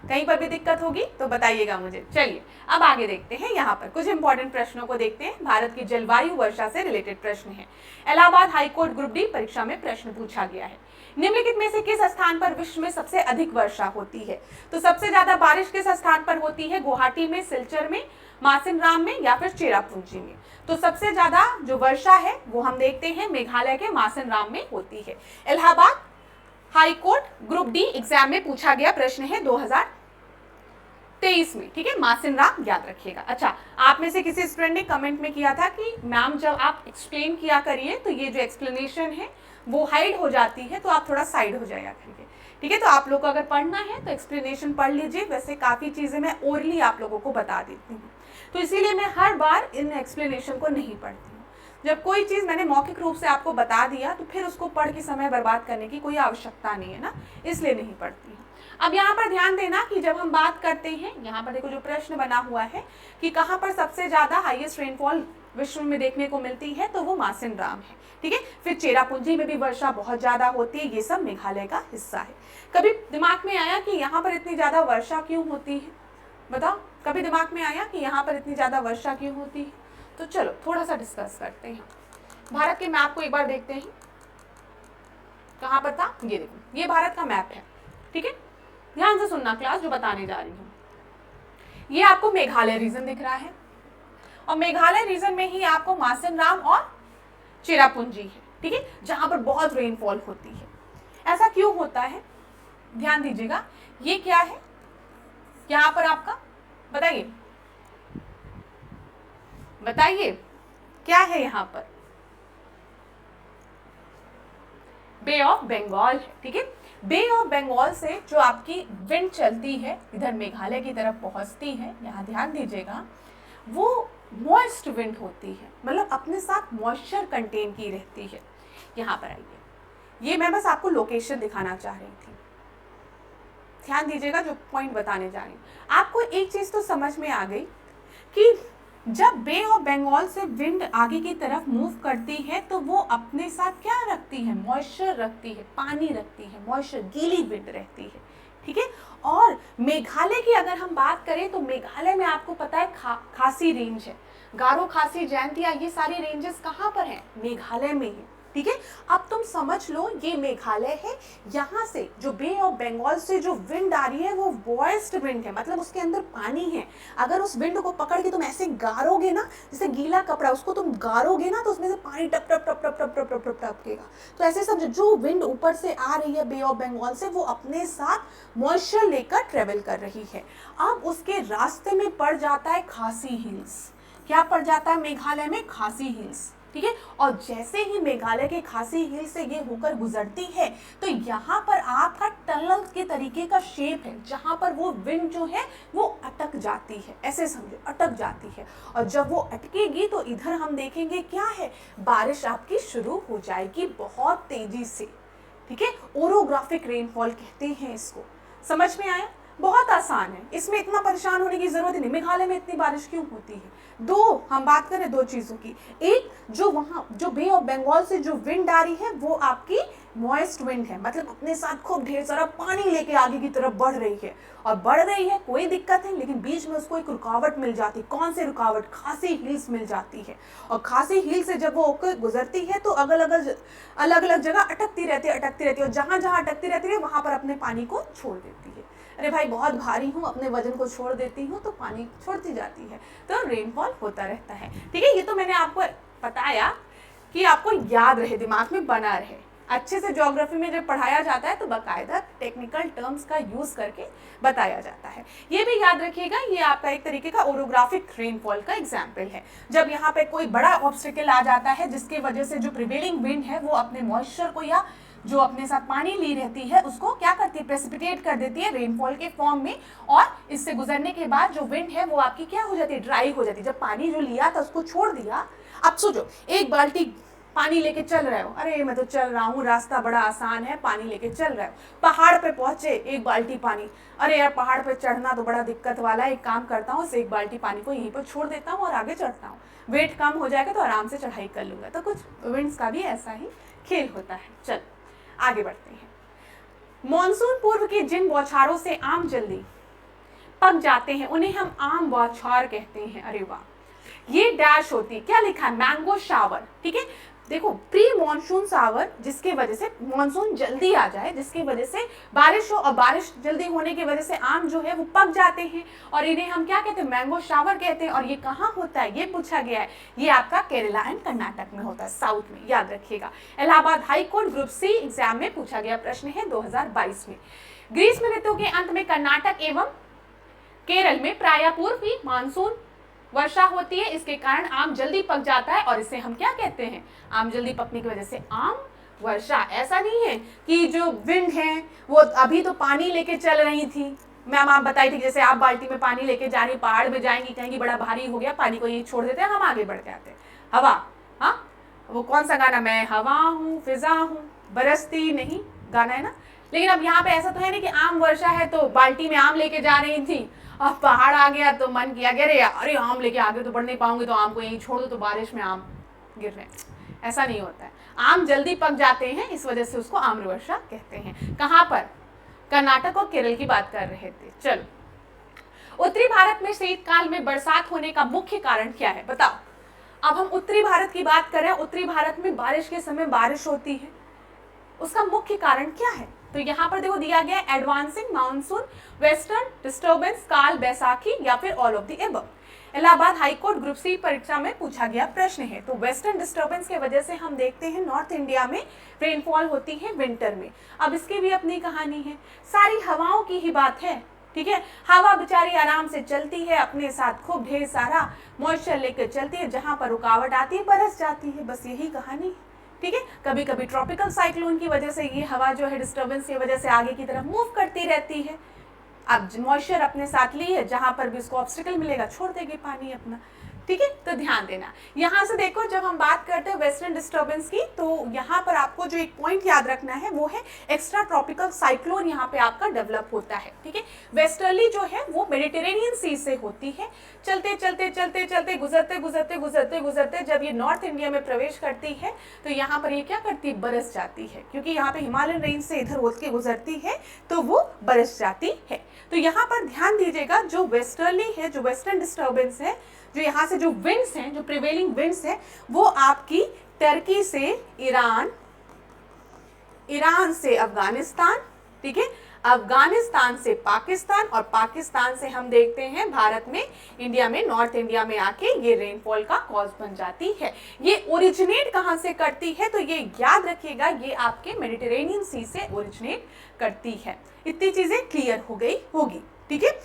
कहीं पर भी दिक्कत होगी तो बताइएगा मुझे। चलिए अब आगे देखते हैं, यहाँ पर कुछ इंपॉर्टेंट प्रश्नों को देखते हैं। भारत की जलवायु वर्षा से रिलेटेड प्रश्न है। इलाहाबाद हाईकोर्ट ग्रुप डी परीक्षा में प्रश्न पूछा गया है। निम्नलिखित में से किस स्थान पर विश्व में सबसे अधिक वर्षा होती है, तो सबसे ज्यादा बारिश किस स्थान पर होती है, गुवाहाटी में, सिलचर में, मासिनराम में या फिर चेरापूंजी में। तो सबसे ज्यादा जो वर्षा है वो हम देखते हैं मेघालय के मासिनराम में होती है। Allahabad high court group D exam में पूछा गया प्रश्न है 2023 में। ठीक है, मासिनराम याद रखिएगा। अच्छा, आप में से किसी स्टूडेंट ने कमेंट में किया था कि मैम जब आप एक्सप्लेन किया करिए तो ये जो एक्सप्लेनेशन है वो हाइड हो जाती है, तो आप थोड़ा साइड हो जाया करिए। ठीक है, तो आप लोग को अगर पढ़ना है तो एक्सप्लेनेशन पढ़ लीजिए। वैसे काफ़ी चीज़ें मैं ओरली आप लोगों को बता देती हूँ, तो इसीलिए मैं हर बार इन एक्सप्लेनेशन को नहीं पढ़ती हूँ। जब कोई चीज़ मैंने मौखिक रूप से आपको बता दिया तो फिर उसको पढ़ के समय बर्बाद करने की कोई आवश्यकता नहीं है ना, इसलिए नहीं पढ़ती हूँ। अब यहाँ पर ध्यान देना कि जब हम बात करते हैं, यहाँ पर देखो जो प्रश्न बना हुआ है कि कहाँ पर सबसे ज़्यादा हाईएस्ट रेनफॉल विश्व में देखने को मिलती है, तो वो मासिनराम है। ठीक है, फिर चेरापूंजी में भी वर्षा बहुत ज़्यादा होती है, ये सब मेघालय का हिस्सा है। कभी दिमाग में आया कि यहाँ पर इतनी ज़्यादा वर्षा क्यों होती है, बताओ, कभी दिमाग में आया कि यहाँ पर इतनी ज़्यादा वर्षा क्यों होती है? तो चलो थोड़ा सा डिस्कस करते हैं। भारत के मैप को एक बार देखते हैं, कहाँ पर था, ये देखो, ये भारत का मैप है। ठीक है, ध्यान से सुनना क्लास जो बताने जा रही हूँ। ये आपको मेघालय रीजन दिख रहा है, और मेघालय रीजन में ही आपको मासिनराम और चेरापूंजी है। ठीक है, जहां पर बहुत रेनफॉल होती है। ऐसा क्यों होता है, ध्यान दीजिएगा। ये क्या है यहाँ पर आपका, बताइए बताइए क्या है यहाँ पर, बे ऑफ बंगाल है। ठीक है, बे ऑफ बंगाल से जो आपकी विंड चलती है इधर मेघालय की तरफ पहुंचती है, यहाँ ध्यान दीजिएगा, वो मॉइस्ट विंड होती है, मतलब अपने साथ मॉइस्चर कंटेन की रहती है। यहाँ पर आइए, ये मैं बस आपको लोकेशन दिखाना चाह रही थी, ध्यान दीजिएगा जो पॉइंट बताने जा रही हूँ। आपको एक चीज तो समझ में आ गई कि जब बे ऑफ बंगाल से विंड आगे की तरफ मूव करती है तो वो अपने साथ क्या रखती है, मॉइस्चर रखती है, पानी रखती है, मॉइस्चर, गीली विंड रहती है। ठीक है, और मेघालय की अगर हम बात करें तो मेघालय में आपको पता है खासी रेंज है, गारो, खासी, जैंतिया, ये सारी रेंजेस कहाँ पर हैं, मेघालय में ही। ठीक है। अब तुम समझ लो ये मेघालय है, यहाँ से जो बे ऑफ बंगाल से जो विंड आ रही है वो वॉइस्ड विंड है, मतलब उसके अंदर पानी है। अगर उस विंड को पकड़ के तुम ऐसे गारोगे ना, जैसे गीला कपड़ा उसको तुम गारोगे ना, तो उसमें से पानी टप टप टप टप टप टप टप टप टपकेगा। तो ऐसे समझो जो विंड ऊपर से आ रही है बे ऑफ बंगाल से, वो अपने साथ मॉइस्चर लेकर ट्रेवल कर रही है। अब उसके रास्ते में पड़ जाता है खासी हिल्स। क्या पड़ जाता है मेघालय में? खासी हिल्स, ठीक है। और जैसे ही मेघालय के खासी हिल से ये होकर गुजरती है, तो यहाँ पर आपका टनल के तरीके का शेप है, जहाँ पर वो विंड जो है वो अटक जाती है, ऐसे समझो अटक जाती है। और जब वो अटकेगी तो इधर हम देखेंगे क्या है, बारिश आपकी शुरू हो जाएगी बहुत तेजी से, ठीक है। ओरोग्राफिक रेनफॉल कहते हैं इसको। समझ में आया? बहुत आसान है, इसमें इतना परेशान होने की जरूरत नहीं। मेघालय में इतनी बारिश क्यों होती है? हम बात करें दो चीजों की। एक, जो वहां जो बे ऑफ बंगाल से जो विंड आ रही है वो आपकी मॉइस्ट विंड है, मतलब अपने साथ खूब ढेर सारा पानी लेके आगे की तरफ बढ़ रही है। और बढ़ रही है, कोई दिक्कत नहीं, लेकिन बीच में उसको एक रुकावट मिल जाती है। कौन सी रुकावट? खासी हिल्स मिल जाती है। और खासी हिल से जब वो होकर गुजरती है तो अलग अलग जगह अटकती रहती है, और जहां जहां अटकती रहती है वहां पर अपने पानी को छोड़ देती है। अरे भाई बहुत भारी हूँ, अपने वजन को छोड़ देती हूँ तो पानी छोड़ती जाती है, तो रेनफॉल होता रहता है, ठीक है। ये तो मैंने आपको बताया कि आपको याद रहे, दिमाग में बना रहे। अच्छे से ज्योग्राफी में जब पढ़ाया जाता है तो बाकायदा टेक्निकल टर्म्स का यूज करके बताया जाता है। ये भी याद रखिएगा, ये आपका एक तरीके का ओरोग्राफिक रेनफॉल का एग्जाम्पल है। जब यहाँ पे कोई बड़ा ऑब्स्टिकल आ जाता है जिसकी वजह से जो प्रिवेलिंग विंड है वो अपने मॉइस्चर को या जो अपने साथ पानी ली रहती है उसको क्या करती है, प्रेसिपिटेट कर देती है रेनफॉल के फॉर्म में। और इससे गुजरने के बाद जो विंड है वो आपकी क्या हो जाती है, ड्राई हो जाती है। जब पानी जो लिया था उसको छोड़ दिया। अब सोचो, एक बाल्टी पानी लेके चल रहे हो, अरे मैं तो चल रहा हूँ, रास्ता बड़ा आसान है, पानी लेके चल रहे हो। पहाड़ पे पहुंचे, एक बाल्टी पानी, अरे यार पहाड़ पे चढ़ना तो बड़ा दिक्कत वाला है, एक काम करता हूँ, एक बाल्टी पानी को यहीं पर छोड़ देता हूँ और आगे चढ़ता हूँ, वेट कम हो जाएगा तो आराम से चढ़ाई कर लूंगा। तो कुछ विंड्स का भी ऐसा ही खेल होता है। चल आगे बढ़ते हैं। मॉनसून पूर्व के जिन बौछारों से आम जल्दी पक जाते हैं उन्हें हम आम बौछार कहते हैं। अरे वाह, ये डैश होती है, क्या लिखा है, मैंगो शावर, ठीक है। देखो, प्री मॉनसून शावर, जिसके वजह से मॉनसून जल्दी आ जाए, जिसकी वजह से बारिश हो, और बारिश जल्दी होने की वजह से आम जो है वो पक जाते हैं, और इन्हें हम क्या कहते हैं, मैंगो शावर कहते हैं। और ये कहाँ होता है, ये पूछा गया है, ये आपका केरला एंड कर्नाटक में होता है, साउथ में, याद रखिएगा। Allahabad high court group C exam में पूछा गया प्रश्न है 2022 में। ग्रीष्म ऋतु के अंत में कर्नाटक एवं केरल में प्रायः पूर्वी मानसून वर्षा होती है, इसके कारण आम जल्दी पक जाता है, और इसे हम क्या कहते हैं, आम जल्दी पकने की वजह से आम वर्षा। ऐसा नहीं है कि जो विंड है वो अभी तो पानी लेके चल रही थी, मैम आप बताई थी, जैसे आप बाल्टी में पानी लेके जा रही, पहाड़ में जाएंगी, कहेंगी बड़ा भारी हो गया, पानी को यही छोड़ देते हैं, हम आगे बढ़ जाते हैं। हवा, हाँ वो कौन सा गाना, मैं हवा हूँ फिजा हूँ बरसती नहीं, गाना है ना। लेकिन अब यहाँ पे ऐसा तो है नहीं कि आम वर्षा है तो बाल्टी में आम लेके जा रही थी, अब पहाड़ आ गया तो मन किया अरे आम लेके आगे तो बढ़ नहीं पाऊंगी, तो आम को यहीं छोड़ दो, तो बारिश में आम गिर रहे हैं। ऐसा नहीं होता है, आम जल्दी पक जाते हैं, इस वजह से उसको आम्र वर्षा कहते हैं। कहाँ पर, कर्नाटक और केरल की बात कर रहे थे। चलो, उत्तरी भारत में शीतकाल में बरसात होने का मुख्य कारण क्या है, बताओ। अब हम उत्तरी भारत की बात करें, उत्तरी भारत में बारिश के समय बारिश होती है, उसका मुख्य कारण क्या है। तो यहाँ पर देखो दिया गया एडवांसिंग मानसून, वेस्टर्न डिस्टर्बेंस, काल बैसाखी, या फिर all of the above. Allahabad high court group C परीक्षा में पूछा गया प्रश्न है। तो वेस्टर्न डिस्टर्बेंस के वजह से हम देखते हैं नॉर्थ इंडिया में रेनफॉल होती है विंटर में। अब इसकी भी अपनी कहानी है, सारी हवाओं की ही बात है, ठीक है। हवा बेचारी आराम से चलती है, अपने साथ खूब ढेर सारा मॉइस्चर लेकर चलती है, जहां पर रुकावट आती है बरस जाती है, बस यही कहानी है, ठीक है। कभी कभी ट्रॉपिकल साइक्लोन की वजह से ये हवा जो है डिस्टर्बेंस की वजह से आगे की तरफ मूव करती रहती है। अब मॉइस्चर अपने साथ ली है, जहां पर भी उसको ऑब्स्टिकल मिलेगा छोड़ देगी पानी अपना, ठीक है। तो ध्यान देना, यहाँ से देखो जब हम बात करते हैं वेस्टर्न डिस्टर्बेंस की, तो यहाँ पर आपको जो एक पॉइंट याद रखना है वो है एक्स्ट्रा ट्रॉपिकल साइक्लोन यहाँ पे आपका डेवलप होता है, ठीक है। वेस्टर्ली जो है वो मेडिटेरेनियन सी से होती है, चलते चलते चलते चलते गुजरते गुजरते गुजरते गुजरते जब ये नॉर्थ इंडिया में प्रवेश करती है तो यहाँ पर ये क्या करती है, बरस जाती है, क्योंकि यहाँ पे हिमालयन रेंज से इधर होकर के गुजरती है तो वो बरस जाती है। तो यहाँ पर ध्यान दीजिएगा, जो वेस्टर्ली है, जो वेस्टर्न डिस्टर्बेंस है, जो यहाँ से जो विंड्स हैं, जो प्रिवेलिंग विंड्स हैं, वो आपकी टर्की से ईरान, ईरान से अफगानिस्तान, ठीक है, अफगानिस्तान से पाकिस्तान, और पाकिस्तान से हम देखते हैं भारत में, इंडिया में, नॉर्थ इंडिया में आके ये रेनफॉल का कॉज बन जाती है। ये ओरिजिनेट कहाँ से करती है, तो ये याद रखिएगा, ये आपके मेडिटेरेनियन सी से ओरिजिनेट करती है। इतनी चीजें क्लियर हो गई होगी, ठीक है।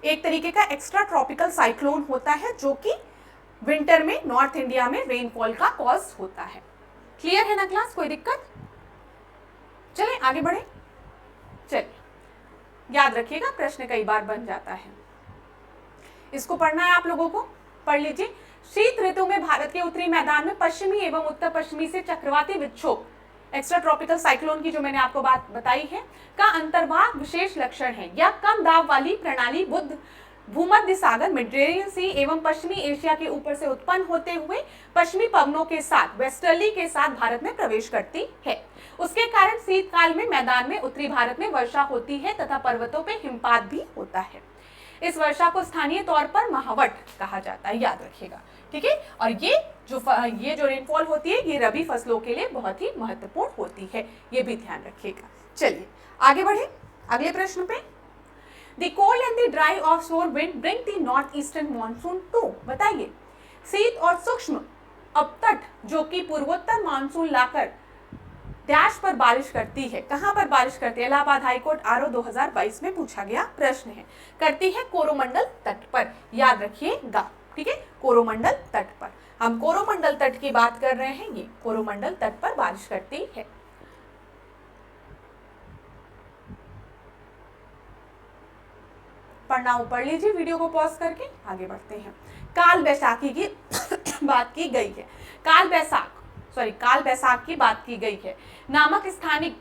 एक तरीके का एक्स्ट्रा ट्रॉपिकल साइक्लोन होता है जो कि विंटर में नॉर्थ इंडिया में रेनफॉल का कॉज होता है। क्लियर है ना क्लास, कोई दिक्कत? चलिए आगे बढ़े। चलिए याद रखिएगा, प्रश्न कई बार बन जाता है, इसको पढ़ना है आप लोगों को, पढ़ लीजिए। शीत ऋतु में भारत के उत्तरी मैदान में पश्चिमी एवं उत्तर पश्चिमी से चक्रवाती विक्षोभ, एक्स्ट्रा ट्रॉपिकल साइक्लोन की जो मैंने आपको बात बताई है, का अंतर्भाग विशेष लक्षण है। यह कम दाब वाली प्रणाली बुध भूमध्य सागर, मेडिटेरेनियन सी एवं पश्चिमी एशिया के ऊपर से उत्पन्न होते हुए पश्चिमी पवनों के साथ, वेस्टर्ली के साथ भारत में प्रवेश करती है। उसके कारण शीतकाल में मैदान में उत्तरी भारत में वर्षा होती है तथा पर्वतों पे हिमपात भी होता है। इस वर्षा को स्थानीय तौर पर महावट कहा जाता है, याद रखिएगा, ठीक है। और ये जो रेनफॉल होती है, ये रबी फसलों के लिए बहुत ही महत्वपूर्ण होती है, ये भी ध्यान रखिएगा। चलिए आगे बढ़े अगले प्रश्न पे। The cold and the dry offshore wind bring the northeastern monsoon to, बताइए, शीत और सूक्ष्म अपतट जो कि पूर्वोत्तर मानसून लाकर डैश पर बारिश करती है, कहां पर बारिश करती है? इलाहाबाद हाईकोर्ट आरओ 2022 में पूछा गया प्रश्न है। करती है कोरोमंडल तट पर, याद रखिएगा, ठीक है, कोरोमंडल तट पर। हम कोरोमंडल तट की बात कर रहे हैं, ये कोरोमंडल तट पर बारिश करती है। पढ़ना हो पढ़ लीजिए, वीडियो को पॉज करके आगे बढ़ते हैं। काल बैसाखी की बात की गई है, काल बैसाख की बात की गई है। नामक स्थानिक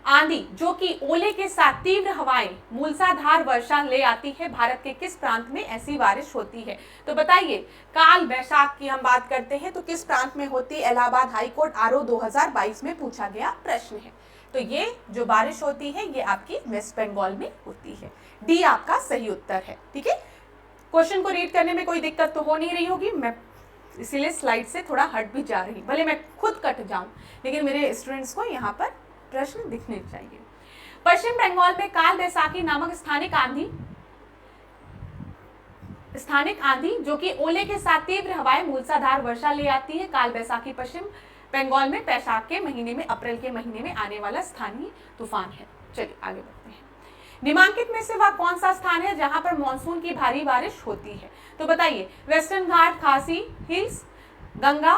आंधी जो कि ओले के साथ तीव्र हवाएं मूसलाधार वर्षा ले आती है, भारत के किस प्रांत में ऐसी बारिश होती है? तो बताइए, काल बैसाख की हम बात करते हैं तो किस प्रांत में होती है? इलाहाबाद हाईकोर्ट आरओ 2022 में पूछा गया प्रश्न है। तो ये जो बारिश होती है ये आपकी वेस्ट बंगाल में होती है। डी आपका सही उत्तर है, ठीक है। क्वेश्चन को रीड करने में कोई दिक्कत तो हो नहीं रही होगी, मैं इसीलिए स्लाइड से थोड़ा हट भी जा रही, भले मैं खुद कट जाऊं, लेकिन मेरे स्टूडेंट्स को यहाँ पर प्रश्न दिखने चाहिए। पश्चिम बंगाल में काल बैसाखी नामक स्थानिक आंधी जो कि ओले के साथ तीव्र हवाएं मूसलाधार वर्षा ले आती है। काल बैसाखी पश्चिम बंगाल में बैसाख के महीने में, अप्रैल के महीने में आने वाला स्थानीय तूफान है। चलिए आगे बढ़ते हैं। निम्नलिखित में से वह कौन सा स्थान है जहां पर मानसून की भारी बारिश होती है? तो बताइए, वेस्टर्न घाट, खासी हिल्स, गंगा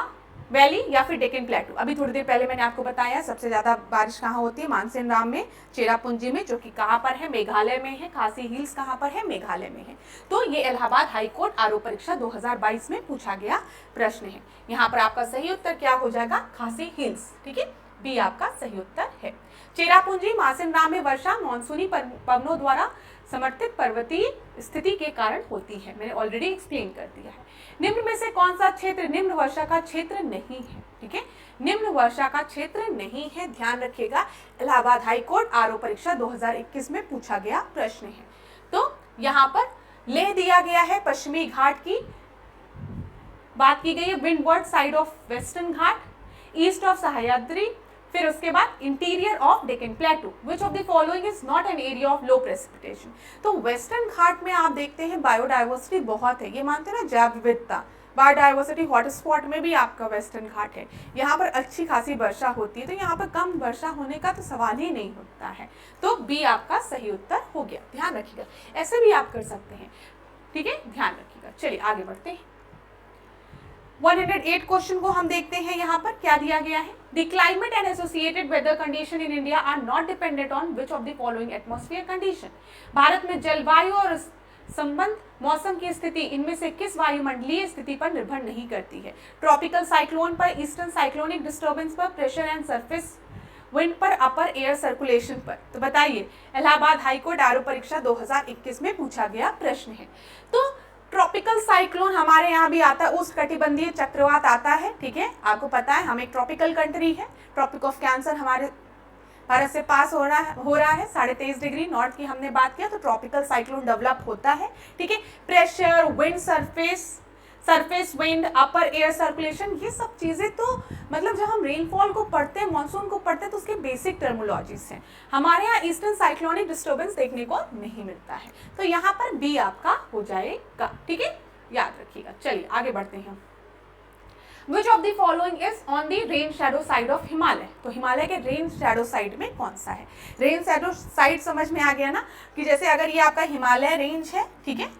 वैली या फिर डेक्कन प्लेटू। अभी थोड़ी देर पहले मैंने आपको बताया सबसे ज्यादा बारिश कहाँ होती है? मानसून राम में, चेरापूंजी में, जो कि कहाँ पर है? मेघालय में है। खासी हिल्स कहाँ पर है? मेघालय में है। तो ये इलाहाबाद हाईकोर्ट आरओ परीक्षा 2022 में पूछा गया प्रश्न है। यहाँ पर आपका सही उत्तर क्या हो जाएगा? खासी हिल्स, ठीक है, बी आपका सही उत्तर है। चेरापूंजी मानसून राम में वर्षा मानसूनी पवनों द्वारा समर्थित पर्वतीय स्थिति के कारण होती है, मैंने ऑलरेडी एक्सप्लेन कर दिया है। निम्न में से कौन सा क्षेत्र निम्न वर्षा का क्षेत्र नहीं है? ठीक है, निम्न वर्षा का क्षेत्र नहीं है, ध्यान रखिएगा। इलाहाबाद हाईकोर्ट आरओ परीक्षा 2021 में पूछा गया प्रश्न है। तो यहाँ पर ले दिया गया है, पश्चिमी घाट की बात की गई है, windward side of western Ghat, east of Sahyadri, फिर उसके बाद interior of Deccan प्लेटू। Which of the following is not an area of low precipitation? तो वेस्टर्न घाट में आप देखते हैं बायोडाइवर्सिटी बहुत है, ये मानते हैं ना, जैव विविधता, बायोडाइवर्सिटी हॉटस्पॉट में भी आपका वेस्टर्न घाट है। यहाँ पर अच्छी खासी वर्षा होती है, तो यहाँ पर कम वर्षा होने का तो सवाल ही नहीं होता है। तो बी आपका सही उत्तर हो गया, ध्यान रखिएगा। ऐसे भी आप कर सकते हैं, ठीक है, ध्यान रखिएगा। चलिए आगे बढ़ते हैं। 108 क्वेश्चन को हम देखते हैं। यहाँ पर क्या दिया गया है? The climate and associated weather condition in India are not dependent on which of the following atmosphere condition? Bharat में जलवायु और संबंध मौसम की स्थिति इनमें से किस वायुमंडलीय स्थिति पर निर्भर नहीं करती है? ट्रॉपिकल साइक्लोन पर, ईस्टर्न साइक्लोनिक डिस्टर्बेंस पर, प्रेशर एंड सरफेस विंड पर, अपर एयर सर्कुलेशन पर। तो बताइए, इलाहाबाद हाईकोर्ट आरओ परीक्षा 2021 में पूछा गया प्रश्न है। तो ट्रॉपिकल साइक्लोन हमारे यहाँ भी आता है, उष्णकटिबंधीय चक्रवात आता है, ठीक है, आपको पता है हम एक ट्रॉपिकल कंट्री है। ट्रॉपिक ऑफ कैंसर हमारे भारत से पास हो रहा है 23.5 डिग्री नॉर्थ की हमने बात किया, तो ट्रॉपिकल साइक्लोन डेवलप होता है, ठीक है। Pressure, wind surface, surface wind, अपर एयर सर्कुलेशन, ये सब चीज़ें तो मतलब जब हम रेनफॉल को पढ़ते हैं, मानसून को पढ़ते हैं, तो उसके बेसिक टर्मोलॉजीज हैं। हमारे यहाँ ईस्टर्न साइक्लोनिक डिस्टर्बेंस देखने को नहीं मिलता है, तो यहाँ पर बी आपका हो जाएगा। ठीक है, याद रखिएगा। चलिए आगे बढ़ते हैं। Which of the following is on the rain shadow side of Himalaya? तो हिमालय के रेन शैडो साइड में कौन सा है? रेन शैडो साइड समझ में आ गया ना, कि जैसे अगर ये आपका हिमालय रेंज है, ठीक है,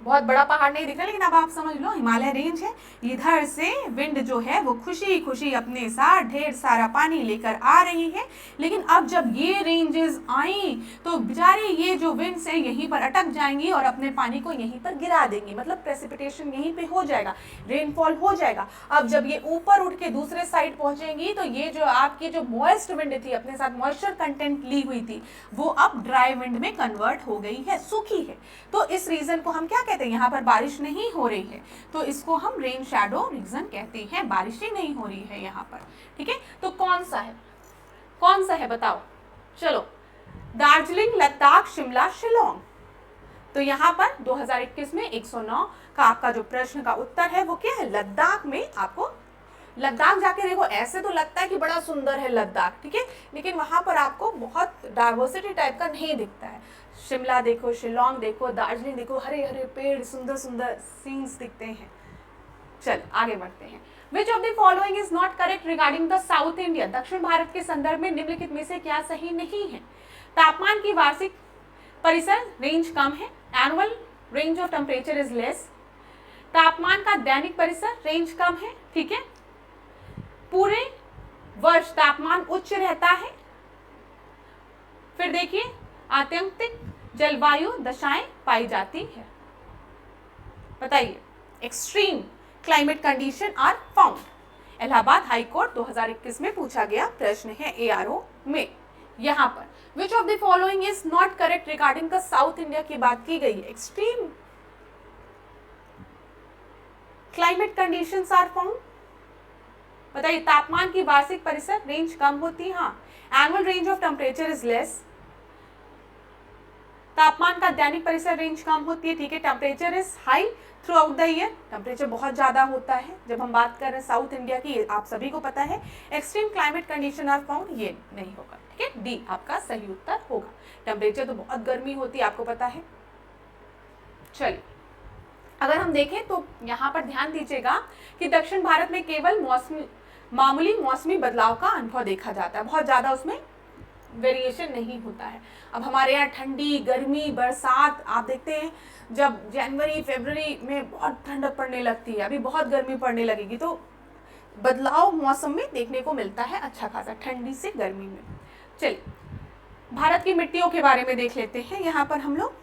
बहुत बड़ा पहाड़ नहीं दिख रहा, लेकिन अब आप समझ लो हिमालय रेंज है, इधर से विंड जो है वो खुशी खुशी अपने साथ ढेर सारा पानी लेकर आ रही है। लेकिन अब जब ये रेंजेस आई तो बेचारे ये जो विंड्स हैं यहीं पर अटक जाएंगी और अपने पानी को यहीं पर गिरा देंगी, मतलब प्रेसिपिटेशन यहीं पे हो जाएगा, रेनफॉल हो जाएगा। अब जब ये ऊपर उठ के दूसरे साइड पहुंचेंगी तो ये जो आपकी जो मॉइस्ट विंड थी, अपने साथ मॉइस्चर कंटेंट ली हुई थी, वो अब ड्राई विंड में कन्वर्ट हो गई है, सूखी है। तो इस रीजन को हम क्या कहते हैं? यहाँ पर बारिश नहीं हो रही है, तो इसको हम रेन शैडो रीजन कहते हैं, बारिश ही नहीं हो रही है यहाँ पर। ठीक है, तो कौन सा है, कौन सा है बताओ? चलो, दार्जिलिंग, लद्दाख, शिमला, शिलोंग। तो यहाँ पर 2021 में 109 का आपका जो प्रश्न का उत्तर है वो क्या है? लद्दाख में। आपको लद्दाख जाके देखो, ऐसे तो लगता है कि बड़ा सुंदर है लद्दाख, ठीक है, लेकिन वहां पर आपको बहुत डाइवर्सिटी टाइप का नहीं दिखता है। शिमला देखो, शिलोंग देखो, दार्जिलिंग देखो, हरे हरे पेड़, सुंदर सुंदर सीन्स दिखते हैं। चल आगे बढ़ते हैं। Which of the following is not correct regarding the South India? दक्षिण भारत के संदर्भ में निम्नलिखित में से क्या सही नहीं है? तापमान की वार्षिक परिसर रेंज कम है, annual range of temperature is less. तापमान का दैनिक परिसर रेंज कम है, ठीक है, पूरे वर्ष तापमान उच्च रहता है। फिर देखिए, आत्यंतिक जलवायु दशाएं पाई जाती है। बताइए, extreme climate condition are found. Allahabad high court 2021 में पूछा गया प्रश्न है ARO में। यहाँ पर which of the following is not correct regarding the south India की बात की गई है। Extreme climate conditions are found. बताइए, तापमान की वार्षिक परिसर रेंज कम होती है, हाँ। Annual range of temperature is less. तापमान का दैनिक परिसर रेंज कम होती है, ठीक है। Temperature is high through out the year, temperature बहुत ज्यादा होता है जब हम बात कर रहे हैं साउथ इंडिया की, आप सभी को पता है। Extreme climate condition are found, ये नहीं होगा, ठीक है, डी आपका सही उत्तर होगा। टेम्परेचर तो बहुत गर्मी होती है, आपको पता है। चलिए, अगर हम देखें तो यहाँ पर ध्यान दीजिएगा कि दक्षिण भारत में केवल मामूली मौसमी बदलाव का अनुभव देखा जाता है, बहुत ज्यादा उसमें वेरिएशन नहीं होता है। अब हमारे यहाँ ठंडी, गर्मी, बरसात, आप देखते हैं जब जनवरी फरवरी में बहुत ठंडक पड़ने लगती है, अभी बहुत गर्मी पड़ने लगेगी, तो बदलाव मौसम में देखने को मिलता है अच्छा खासा, ठंडी से गर्मी में। चलिए, भारत की मिट्टियों के बारे में देख लेते हैं। यहाँ पर हम लोग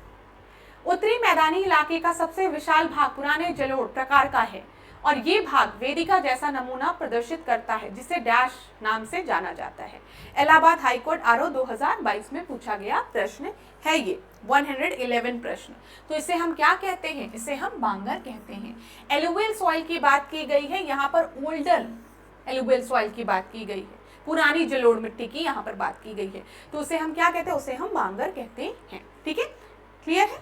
उत्तरी मैदानी इलाके का सबसे विशाल भाग पुराने जलोढ़ प्रकार का है और ये भाग वेदिका जैसा नमूना प्रदर्शित करता है, जिसे डैश नाम से जाना जाता है। इलाहाबाद हाईकोर्ट आरओ 2022 में पूछा गया प्रश्न है ये 111 प्रश्न। तो इसे हम क्या कहते हैं? इसे हम बांगर कहते हैं। एलुवियल सॉइल की बात की गई है, यहाँ पर ओल्डर एलुवियल सॉइल की बात की गई है, पुरानी जलोढ़ मिट्टी की यहाँ पर बात की गई है, तो उसे हम क्या कहते हैं? उसे हम बांगर कहते हैं। ठीक है, क्लियर है?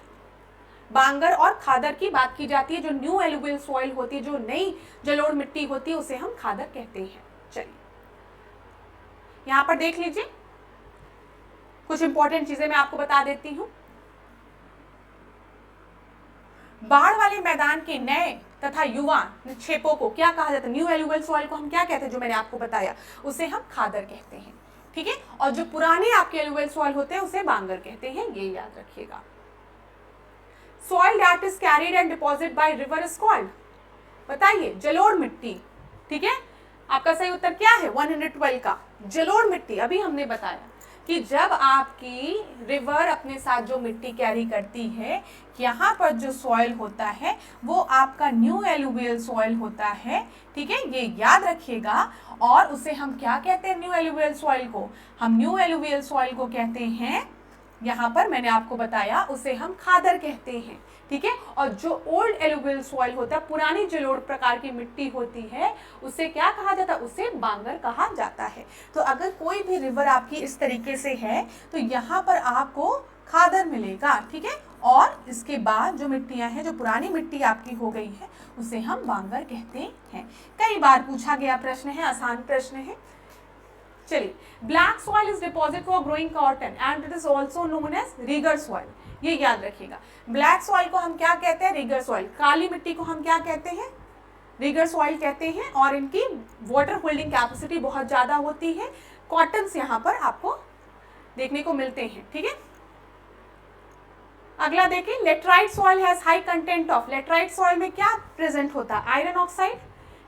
बांगर और खादर की बात की जाती है, जो न्यू एलुवियल सॉइल होती है, जो नई जलोढ़ मिट्टी होती है, उसे हम खादर कहते हैं। चलिए, यहां पर देख लीजिए, कुछ इंपॉर्टेंट चीजें मैं आपको बता देती हूं। बाढ़ वाले मैदान के नए तथा युवा निक्षेपों को क्या कहा जाता है? न्यू एलुवियल सॉइल को हम क्या कहते हैं? जो मैंने आपको बताया, उसे हम खादर कहते हैं। ठीक है, और जो पुराने आपके एलुवियल सॉइल होते हैं उसे बांगर कहते हैं, ये याद रखिएगा। Soil that is carried and deposited by river is called, बताइए, जलोढ़ मिट्टी। ठीक है, आपका सही उत्तर क्या है? 112 का जलोढ़ मिट्टी। अभी हमने बताया कि जब आपकी रिवर अपने साथ जो मिट्टी कैरी करती है, यहाँ पर जो सॉइल होता है वो आपका न्यू एलुवियल सॉइल होता है। ठीक है, ये याद रखिएगा। और उसे हम क्या कहते हैं? न्यू एलुवियल सॉइल को हम न्यू एलुवियल सॉइल को कहते हैं, यहाँ पर मैंने आपको बताया, उसे हम खादर कहते हैं। ठीक है, और जो ओल्ड एलुवियल सॉइल होता है, पुरानी जलोढ़ प्रकार की मिट्टी होती है, उसे क्या कहा जाता है? उसे बांगर कहा जाता है। तो अगर कोई भी रिवर आपकी इस तरीके से है तो यहाँ पर आपको खादर मिलेगा, ठीक है। और इसके बाद जो मिट्टियां हैं, जो पुरानी मिट्टी आपकी हो गई है, उसे हम बांगर कहते हैं। कई बार पूछा गया प्रश्न है, आसान प्रश्न है। चलिए, black soil is deposit for growing cotton and it is also known as regur soil. ये याद रखिएगा, ब्लैक सॉइल को हम क्या कहते हैं? Rigour soil. काली मिट्टी को हम क्या कहते हैं? रिगर सॉइल कहते हैं। और इनकी वाटर होल्डिंग कैपेसिटी बहुत ज्यादा होती है। कॉटन्स यहाँ पर आपको देखने को मिलते हैं, ठीक है। अगला देखिए, laterite soil has high content of. Laterite soil में क्या प्रेजेंट होता है? आयरन ऑक्साइड,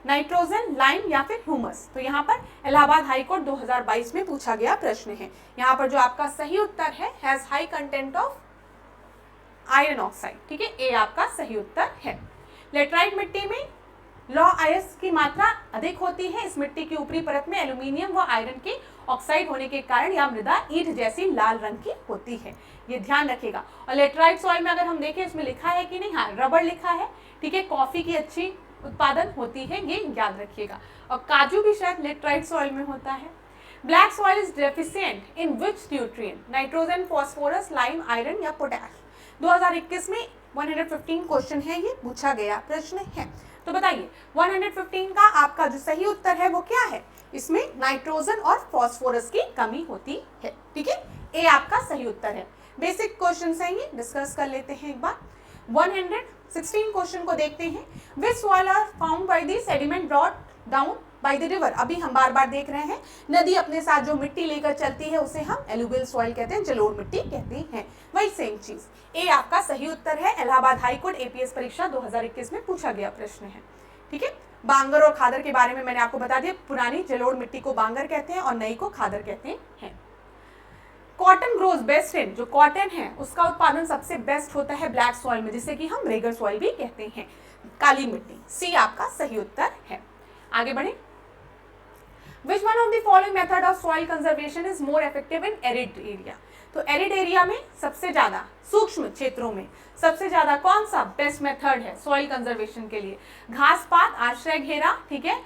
नाइट्रोजन, लाइम या फिर ह्यूमस। तो यहाँ पर इलाहाबाद हाईकोर्ट 2022 में पूछा गया प्रश्न है। यहाँ पर जो आपका सही उत्तर है, has high content of iron oxide, ठीक है। ए आपका सही उत्तर है। लेटराइट मिट्टी में लौ आयस की मात्रा अधिक होती है। इस मिट्टी की ऊपरी परत में एल्यूमिनियम व आयरन के ऑक्साइड होने के कारण यह मृदा ईंट जैसी लाल रंग की होती है, ये ध्यान रखिएगा। और लेटराइट सॉइल में अगर हम देखें, इसमें लिखा है कि नहीं? हाँ, रबड़ लिखा है, ठीक है। कॉफी की अच्छी उत्पादन होती है, ये याद रखिएगा। और काजू भी शायद लेटराइट सॉइल में होता है। Black soil is deficient in which nutrient? Nitrogen, phosphorus, lime, iron या पोटैश। 2021 में 115 क्वेश्चन है, ये पूछा गया प्रश्न है। तो बताइए, 115 का आपका जो सही उत्तर है वो क्या है? इसमें नाइट्रोजन और फास्फोरस की कमी होती है, ठीक है। ए आपका सही उत्तर है। बेसिक क्वेश्चन है ये, डिस्कस कर लेते हैं एक बार। 116 क्वेश्चन को देखते हैं। Which soil are found by the sediment brought down by the river. अभी हम बार बार देख रहे हैं, नदी अपने साथ जो मिट्टी लेकर चलती है उसे हम एलुवियल सॉइल कहते हैं, जलोढ़ मिट्टी कहते हैं। वही सेम चीज। ए आपका सही उत्तर है। इलाहाबाद हाईकोर्ट एपीएस परीक्षा 2021 में पूछा गया प्रश्न है, ठीक है। बांगर और खादर के बारे में मैंने आपको बता दिया। पुरानी जलोढ़ मिट्टी को बांगर कहते हैं और नई को खादर कहते हैं। कॉटन ग्रोज बेस्ट इन, जो कॉटन है उसका उत्पादन सबसे बेस्ट होता है ब्लैक सॉइल में, जिसे कि हम रेगर सॉइल भी कहते हैं, काली मिट्टी। सी आपका सही उत्तर है। आगे बढ़े। Which one of the following method of soil conservation is more effective in arid area? तो एरिड एरिया में सबसे ज्यादा, सूक्ष्म क्षेत्रों में सबसे ज्यादा कौन सा बेस्ट मेथड है सॉइल कंजर्वेशन के लिए? घास पात, आश्रय घेरा, ठीक है,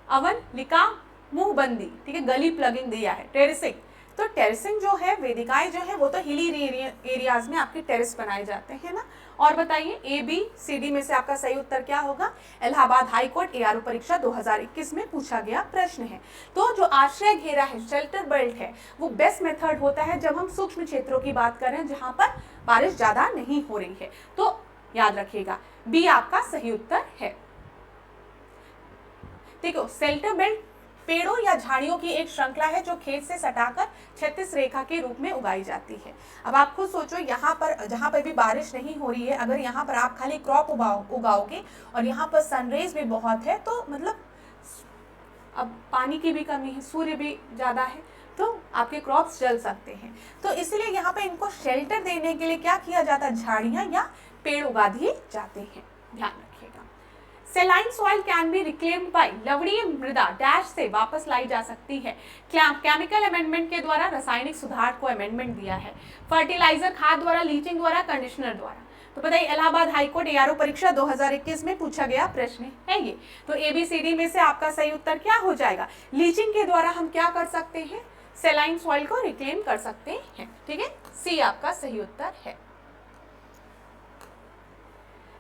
अवन लिका, मुंहबंदी, ठीक है, गली प्लगिंग दिया है, टेरेसिंग। तो टेरेसिंग जो है, वेदिकाएं जो है, वो तो हिली एरियाज में आपके टेरेस बनाए जाते हैं ना। और बताइए, ए बी सी डी में से आपका सही उत्तर क्या होगा? इलाहाबाद हाईकोर्ट एआरओ परीक्षा 2021 में पूछा गया प्रश्न है। तो जो आश्रय घेरा है, शेल्टर बेल्ट है, वो बेस्ट मेथड होता है जब हम सूक्ष्म क्षेत्रों की बात कर रहे हैं, जहां पर बारिश ज्यादा नहीं हो रही है। तो याद रखिएगा, बी आपका सही उत्तर है। देखो, शेल्टर बेल्ट पेड़ों या झाड़ियों की एक श्रृंखला है जो खेत से सटाकर क्षैतिज रेखा के रूप में उगाई जाती है। अब आप खुद सोचो, यहाँ पर जहाँ पर भी बारिश नहीं हो रही है, अगर यहाँ पर आप खाली क्रॉप उगाओगे और यहाँ पर सनरेज भी बहुत है, तो मतलब अब पानी की भी कमी है, सूर्य भी ज़्यादा है, तो आपके क्रॉप्स जल सकते हैं। तो इसलिए यहाँ पे इनको शेल्टर देने के लिए क्या किया जाता है? झाड़ियाँ या पेड़ उगा दिए जाते हैं, ध्यान रखिएगा। Saline soil can be reclaimed by, लवणीय मृदा डैश से वापस लाई जा सकती है। केमिकल अमेंडमेंट के द्वारा, रासायनिक सुधार को अमेंडमेंट दिया है। फर्टिलाइजर, खाद द्वारा, लीचिंग द्वारा, कंडीशनर द्वारा। तो बताइए, इलाहाबाद हाईकोर्ट एआरओ परीक्षा 2021 में पूछा गया प्रश्न है ये। तो एबीसीडी में से आपका सही उत्तर क्या हो जाएगा? लीचिंग के द्वारा हम क्या कर सकते हैं? सेलाइन सॉइल को रिक्लेम कर सकते हैं, ठीक है। सी आपका सही उत्तर है।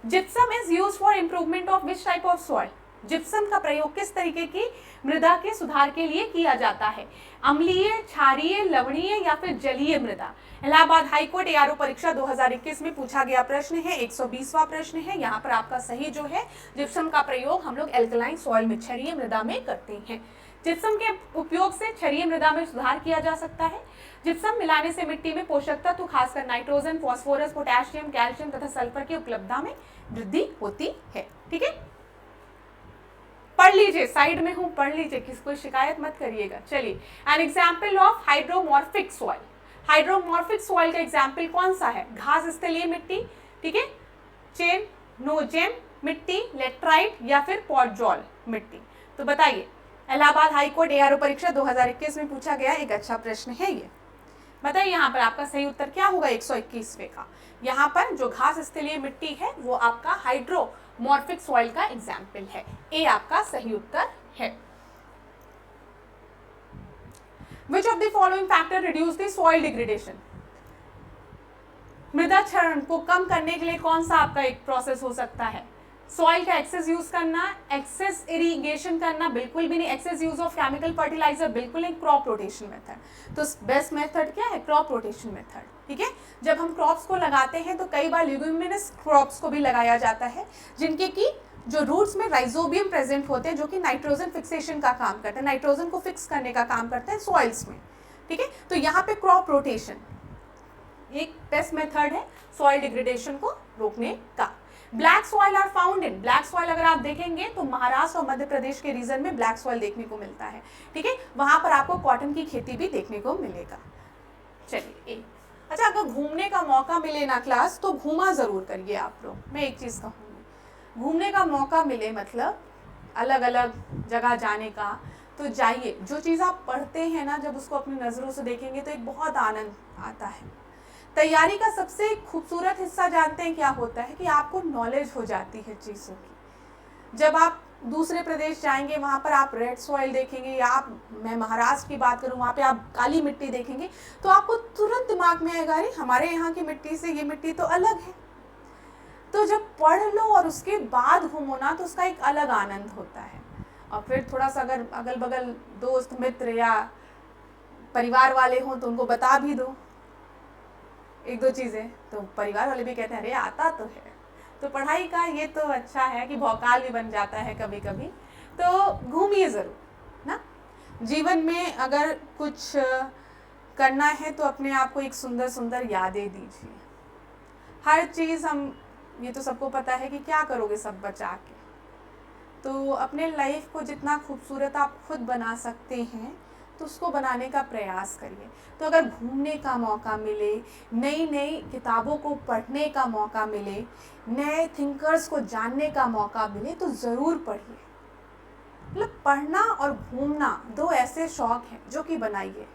Gypsum is used for improvement of which type of soil? Gypsum का प्रयोग किस तरीके की मृदा के सुधार के लिए किया जाता है? अम्लीय, क्षारीय, लवणीय या फिर जलीय मृदा? इलाहाबाद हाईकोर्ट एआरओ परीक्षा 2021 में पूछा गया प्रश्न है, 120वां प्रश्न है। यहाँ पर आपका सही जो है, जिप्सम का प्रयोग हम लोग एल्कलाइन सॉइल में, क्षारीय मृदा में करते हैं। जिप्सम के उपयोग से क्षारीय मृदा में सुधार किया जा सकता है। जिप्सम मिलाने से मिट्टी में पोषक तत्व, खासकर नाइट्रोजन, फास्फोरस, पोटेशियम, कैल्शियम तथा सल्फर की उपलब्धता में वृद्धि होती है, ठीक है। पढ़ लीजिए, साइड में हूं, पढ़ लीजिए, किसको शिकायत मत करिएगा। चलिए, an example of hydromorphic soil. Hydromorphic soil का एग्जाम्पल कौन सा है? घास स्थलीय मिट्टी, ठीक है, चेन नोजेम मिट्टी, लेटराइट या फिर पॉटजॉल मिट्टी। तो बताइए, इलाहाबाद हाईकोर्ट एआरओ परीक्षा 2021 में पूछा गया एक अच्छा प्रश्न है ये। बताइए, यहाँ पर आपका सही उत्तर क्या होगा 121वें का? यहाँ पर जो घास स्थलीय मिट्टी है वो आपका हाइड्रोमॉर्फिक सॉइल का एग्जाम्पल है। ए आपका सही उत्तर है। Which of the following factor reduce the soil degradation? मृदा क्षरण को कम करने के लिए कौन सा आपका एक प्रोसेस हो सकता है? सॉइल का एक्सेस यूज करना, एक्सेस इरिगेशन करना, बिल्कुल भी नहीं। Excess use of chemical fertiliser, बिल्कुल नहीं। Crop rotation method. तो बेस्ट मेथड क्या है? Crop rotation method. ठीक है, जब हम क्रॉप्स को लगाते हैं तो कई बार ल्यूमिनस क्रॉप्स को भी लगाया जाता है, जिनके की जो रूट्स में राइजोबियम प्रेजेंट होते हैं, जो कि नाइट्रोजन फिक्सेशन का काम करते हैं, नाइट्रोजन को फिक्स करने का काम करते हैं सॉइल्स में। ठीक है, तो यहाँ पे क्रॉप रोटेशन एक बेस्ट मेथड है सॉइल डिग्रेडेशन को रोकने का। Black soil are found in, black soil अगर आप देखेंगे तो महाराष्ट्र और मध्य प्रदेश के रीजन में ब्लैक सॉइल देखने को मिलता है। ठीक है, वहां पर आपको कॉटन की खेती भी देखने को मिलेगा। चलिए, अच्छा, अगर घूमने का मौका मिले ना क्लास, तो घूमा जरूर करिए आप लोग। मैं एक चीज कहूँगी, घूमने का मौका मिले मतलब अलग अलग जगह जाने का, तो जाइए। जो चीज़ आप पढ़ते हैं ना, जब उसको अपनी नज़रों से देखेंगे तो एक बहुत आनंद आता है। तैयारी का सबसे खूबसूरत हिस्सा जानते हैं क्या होता है? कि आपको नॉलेज हो जाती है चीज़ों की। जब आप दूसरे प्रदेश जाएंगे, वहाँ पर आप रेड सॉइल देखेंगे, या आप, मैं महाराष्ट्र की बात करूँ, वहाँ पे आप काली मिट्टी देखेंगे, तो आपको तुरंत दिमाग में आएगा, अरे हमारे यहाँ की मिट्टी से ये मिट्टी तो अलग है। तो जब पढ़ लो और उसके बाद घूमो ना, तो उसका एक अलग आनंद होता है। और फिर थोड़ा सा अगर अगल बगल दोस्त मित्र या परिवार वाले हों तो उनको बता भी दो एक दो चीज़ें, तो परिवार वाले भी कहते हैं अरे आता तो है। तो पढ़ाई का ये तो अच्छा है कि भौकाल भी बन जाता है कभी कभी। तो घूमिए ज़रूर ना। जीवन में अगर कुछ करना है तो अपने आप को एक सुंदर सुंदर यादें दीजिए। हर चीज़ हम, ये तो सबको पता है कि क्या करोगे सब बचा के, तो अपने लाइफ को जितना खूबसूरत आप खुद बना सकते हैं तो उसको बनाने का प्रयास करिए। तो अगर घूमने का मौका मिले, नई नई किताबों को पढ़ने का मौका मिले, नए थिंकर्स को जानने का मौका मिले, तो ज़रूर पढ़िए। मतलब पढ़ना और घूमना दो ऐसे शौक हैं जो कि बनाइए।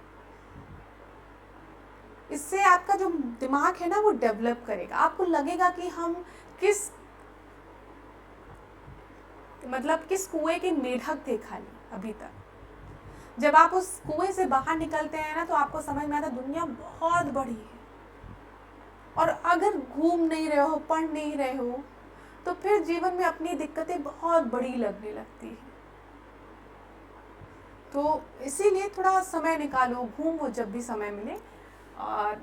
इससे आपका जो दिमाग है ना वो डेवलप करेगा। आपको लगेगा कि हम किस कुएं के मेढक थे खाली अभी तक। जब आप उस कुएं से बाहर निकलते हैं ना, तो आपको समझ में आता है दुनिया बहुत बड़ी है। और अगर घूम नहीं रहे हो, पढ़ नहीं रहे हो, तो फिर जीवन में अपनी दिक्कतें बहुत बड़ी लगने लगती है। तो इसीलिए थोड़ा समय निकालो, घूमो जब भी समय मिले, और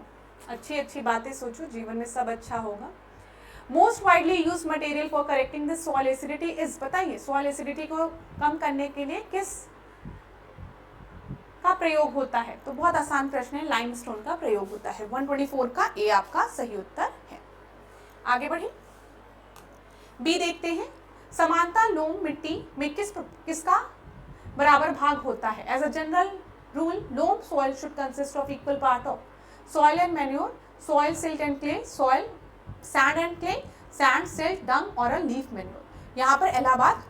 अच्छी अच्छी बातें सोचो, जीवन में सब अच्छा होगा। Most widely use material for correcting this soil acidity is, बताइए सॉइल एसिडिटी को कम करने के लिए किस का प्रयोग होता है? तो बहुत आसान प्रश्न है, लाइमस्टोन का प्रयोग होता है। 124 का ए आपका सही उत्तर है। आगे बढ़े, बी देखते हैं। समानता लोम मिट्टी में किसका बराबर भाग होता है? As a general rule, loam soil should consist of equal part of soil and manure, soil, silt and clay, soil, sand and clay, sand, silt, dung और a leaf manure। यहाँ पर इलाहाबाद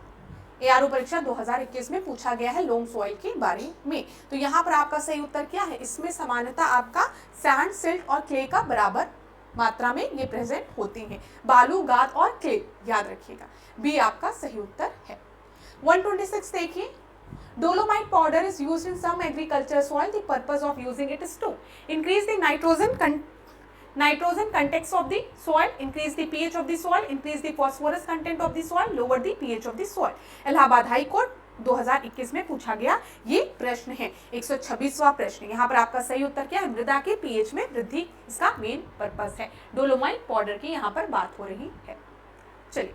ARO परीक्षा 2021 में पूछा गया है लोम सॉइल के बारे में। तो यहाँ पर आपका सही उत्तर क्या है? इसमें समानता आपका सैंड, सिल्ट और क्ले का बराबर मात्रा में ये प्रेजेंट होते हैं। बालू, गाद और क्ले, याद रखिएगा। बी आपका सही उत्तर है। 126 देखिए। Dolomite powder is used in some agriculture soil. The purpose of using it is to increase the nitrogen context of the soil, increase the pH of the soil, increase the phosphorus content of the soil, lower the pH of the soil। Allahabad high court 2021 में पूछा गया ये प्रश्न है, 126वां प्रश्न। यहाँ पर आपका सही उत्तर क्या है? मृदा के पीएच में वृद्धि इसका मेन पर्पस है। डोलोमाइट पाउडर की यहाँ पर बात हो रही है। चलिए,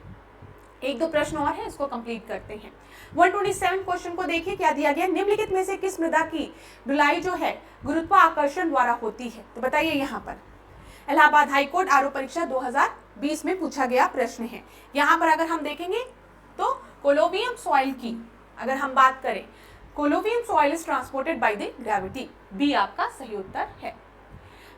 एक दो प्रश्न और है, इसको कंप्लीट करते हैं। 127 क्वेश्चन को देखिए, क्या दिया गया? निम्नलिखित में से किस मृदा की ढुलाई जो है गुरुत्वाकर्षण द्वारा होती है? तो बताइए। यहाँ पर इलाहाबाद हाईकोर्ट आरओ परीक्षा 2020 में पूछा गया प्रश्न है। यहाँ पर अगर हम देखेंगे तो कोलोबियम सॉइल की अगर हम बात करें, colluvium soil is transported by the gravity. B आपका सही उत्तर है।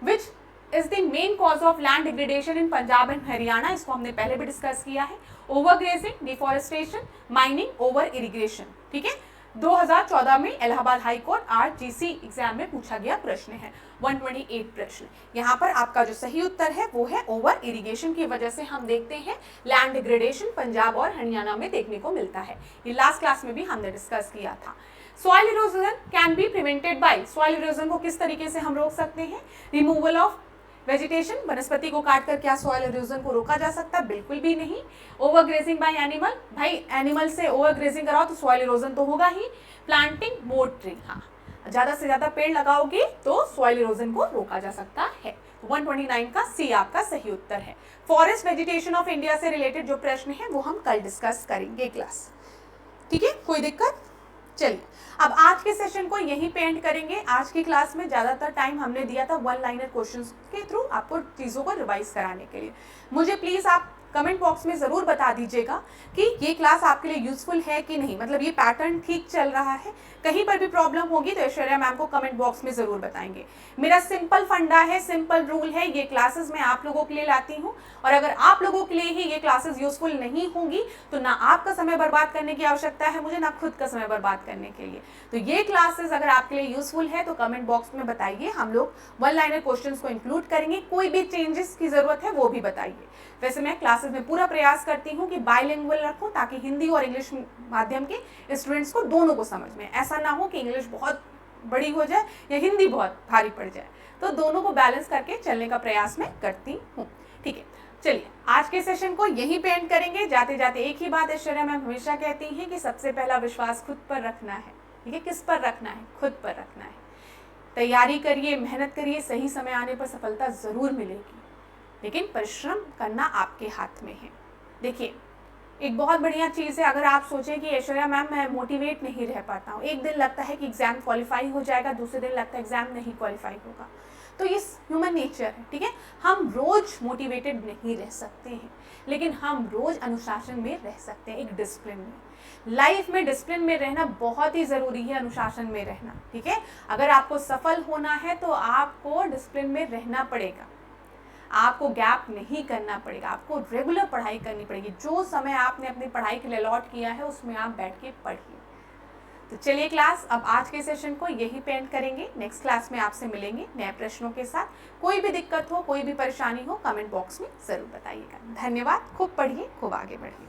Which is the main cause of land degradation in Punjab and Haryana? इसको हमने पहले भी डिस्कस किया है। Overgrazing, deforestation, mining, over irrigation. ठीक है, 2014 में Allahabad high court RGC exam में पूछा गया प्रश्न है। 128 प्रश्न। यहाँ पर आपका जो सही उत्तर है वो है ओवर इरिगेशन की वजह से हम देखते हैं लैंड डिग्रेडेशन पंजाब और हरियाणा में देखने को मिलता है। ये लास्ट क्लास में भी हमने डिस्कस किया था। Soil erosion can be prevented by, soil erosion को किस तरीके से हम रोक सकते हैं? रिमूवल ऑफ वेजिटेशन, वनस्पति को काट कर क्या सॉइल इरोजन को रोका जा सकता है? बिल्कुल भी नहीं। ओवरग्रेजिंग बाय एनिमल, भाई एनिमल से ओवरग्रेजिंग कराओ तो सॉइल इरोजन तो होगा ही। प्लांटिंग मोर ट्री, हाँ ज्यादा से ज्यादा पेड़ लगाओगे तो सॉइल इरोजन को रोका जा सकता है। 129 का सी आपका सही उत्तर है। फॉरेस्ट वेजिटेशन ऑफ इंडिया से रिलेटेड जो प्रश्न है वो हम कल डिस्कस करेंगे क्लास, ठीक है, कोई दिक्कत? चलिए अब आज के सेशन को यहीं पे एंड करेंगे। आज की क्लास में ज्यादातर टाइम हमने दिया था वन लाइनर क्वेश्चंस के थ्रू आपको चीजों को रिवाइज कराने के लिए। मुझे प्लीज आप कमेंट बॉक्स में जरूर बता दीजिएगा कि ये क्लास आपके लिए यूजफुल है कि नहीं, मतलब ये पैटर्न ठीक चल रहा है। कहीं पर भी प्रॉब्लम होगी तो ऐश्वर्या मैम को कमेंट बॉक्स में जरूर बताएंगे। मेरा सिंपल फंडा है, सिंपल रूल है, ये क्लासेस मैं आप लोगों के लिए लाती हूँ और अगर आप लोगों के लिए ही ये क्लासेस यूजफुल नहीं होंगी तो ना आपका समय बर्बाद करने की आवश्यकता है मुझे, ना खुद का समय बर्बाद करने के लिए। तो ये क्लासेस अगर आपके लिए यूजफुल है तो कमेंट बॉक्स में बताइए, हम लोग वन लाइनर क्वेश्चंस को इंक्लूड करेंगे। कोई भी चेंजेस की जरूरत है वो भी बताइए। वैसे मैं क्लासेस में पूरा प्रयास करती हूँ कि बाइलिंगुअल रखूं ताकि हिंदी और इंग्लिश माध्यम के स्टूडेंट्स को दोनों को समझ में, ऐसा ना हो कि इंग्लिश बहुत बड़ी हो जाए या हिंदी बहुत भारी पड़ जाए, तो दोनों को बैलेंस करके चलने का प्रयास मैं करती हूँ, ठीक है। चलिए आज के सेशन को यहीं पे एंड करेंगे। जाते जाते एक ही बात ऐश्वर्या मैम हमेशा कहती हैं कि सबसे पहला विश्वास खुद पर रखना है, ठीक है। किस पर रखना है? खुद पर रखना है। तैयारी करिए, मेहनत करिए, सही समय आने पर सफलता जरूर मिलेगी, लेकिन परिश्रम करना आपके हाथ में है। देखिए एक बहुत बढ़िया चीज़ है, अगर आप सोचें कि ऐश्वर्या मैम मैं मोटिवेट नहीं रह पाता हूँ, एक दिन लगता है कि एग्जाम क्वालिफाई हो जाएगा, दूसरे दिन लगता है एग्जाम नहीं क्वालिफाई होगा, तो ये ह्यूमन नेचर है, ठीक है। हम रोज मोटिवेटेड नहीं रह सकते हैं, लेकिन हम रोज अनुशासन में रह सकते हैं, एक डिसिप्लिन में। लाइफ में डिसिप्लिन में रहना बहुत ही ज़रूरी है, अनुशासन में रहना, ठीक है। अगर आपको सफल होना है तो आपको डिसिप्लिन में रहना पड़ेगा, आपको गैप नहीं करना पड़ेगा, आपको रेगुलर पढ़ाई करनी पड़ेगी। जो समय आपने अपनी पढ़ाई के लिए अलॉट किया है उसमें आप बैठ के पढ़िए। तो चलिए क्लास अब आज के सेशन को यहीं पे एंड करेंगे। नेक्स्ट क्लास में आपसे मिलेंगे नए प्रश्नों के साथ। कोई भी दिक्कत हो, कोई भी परेशानी हो, कमेंट बॉक्स में जरूर बताइएगा। धन्यवाद, खूब पढ़िए, खूब आगे बढ़िए।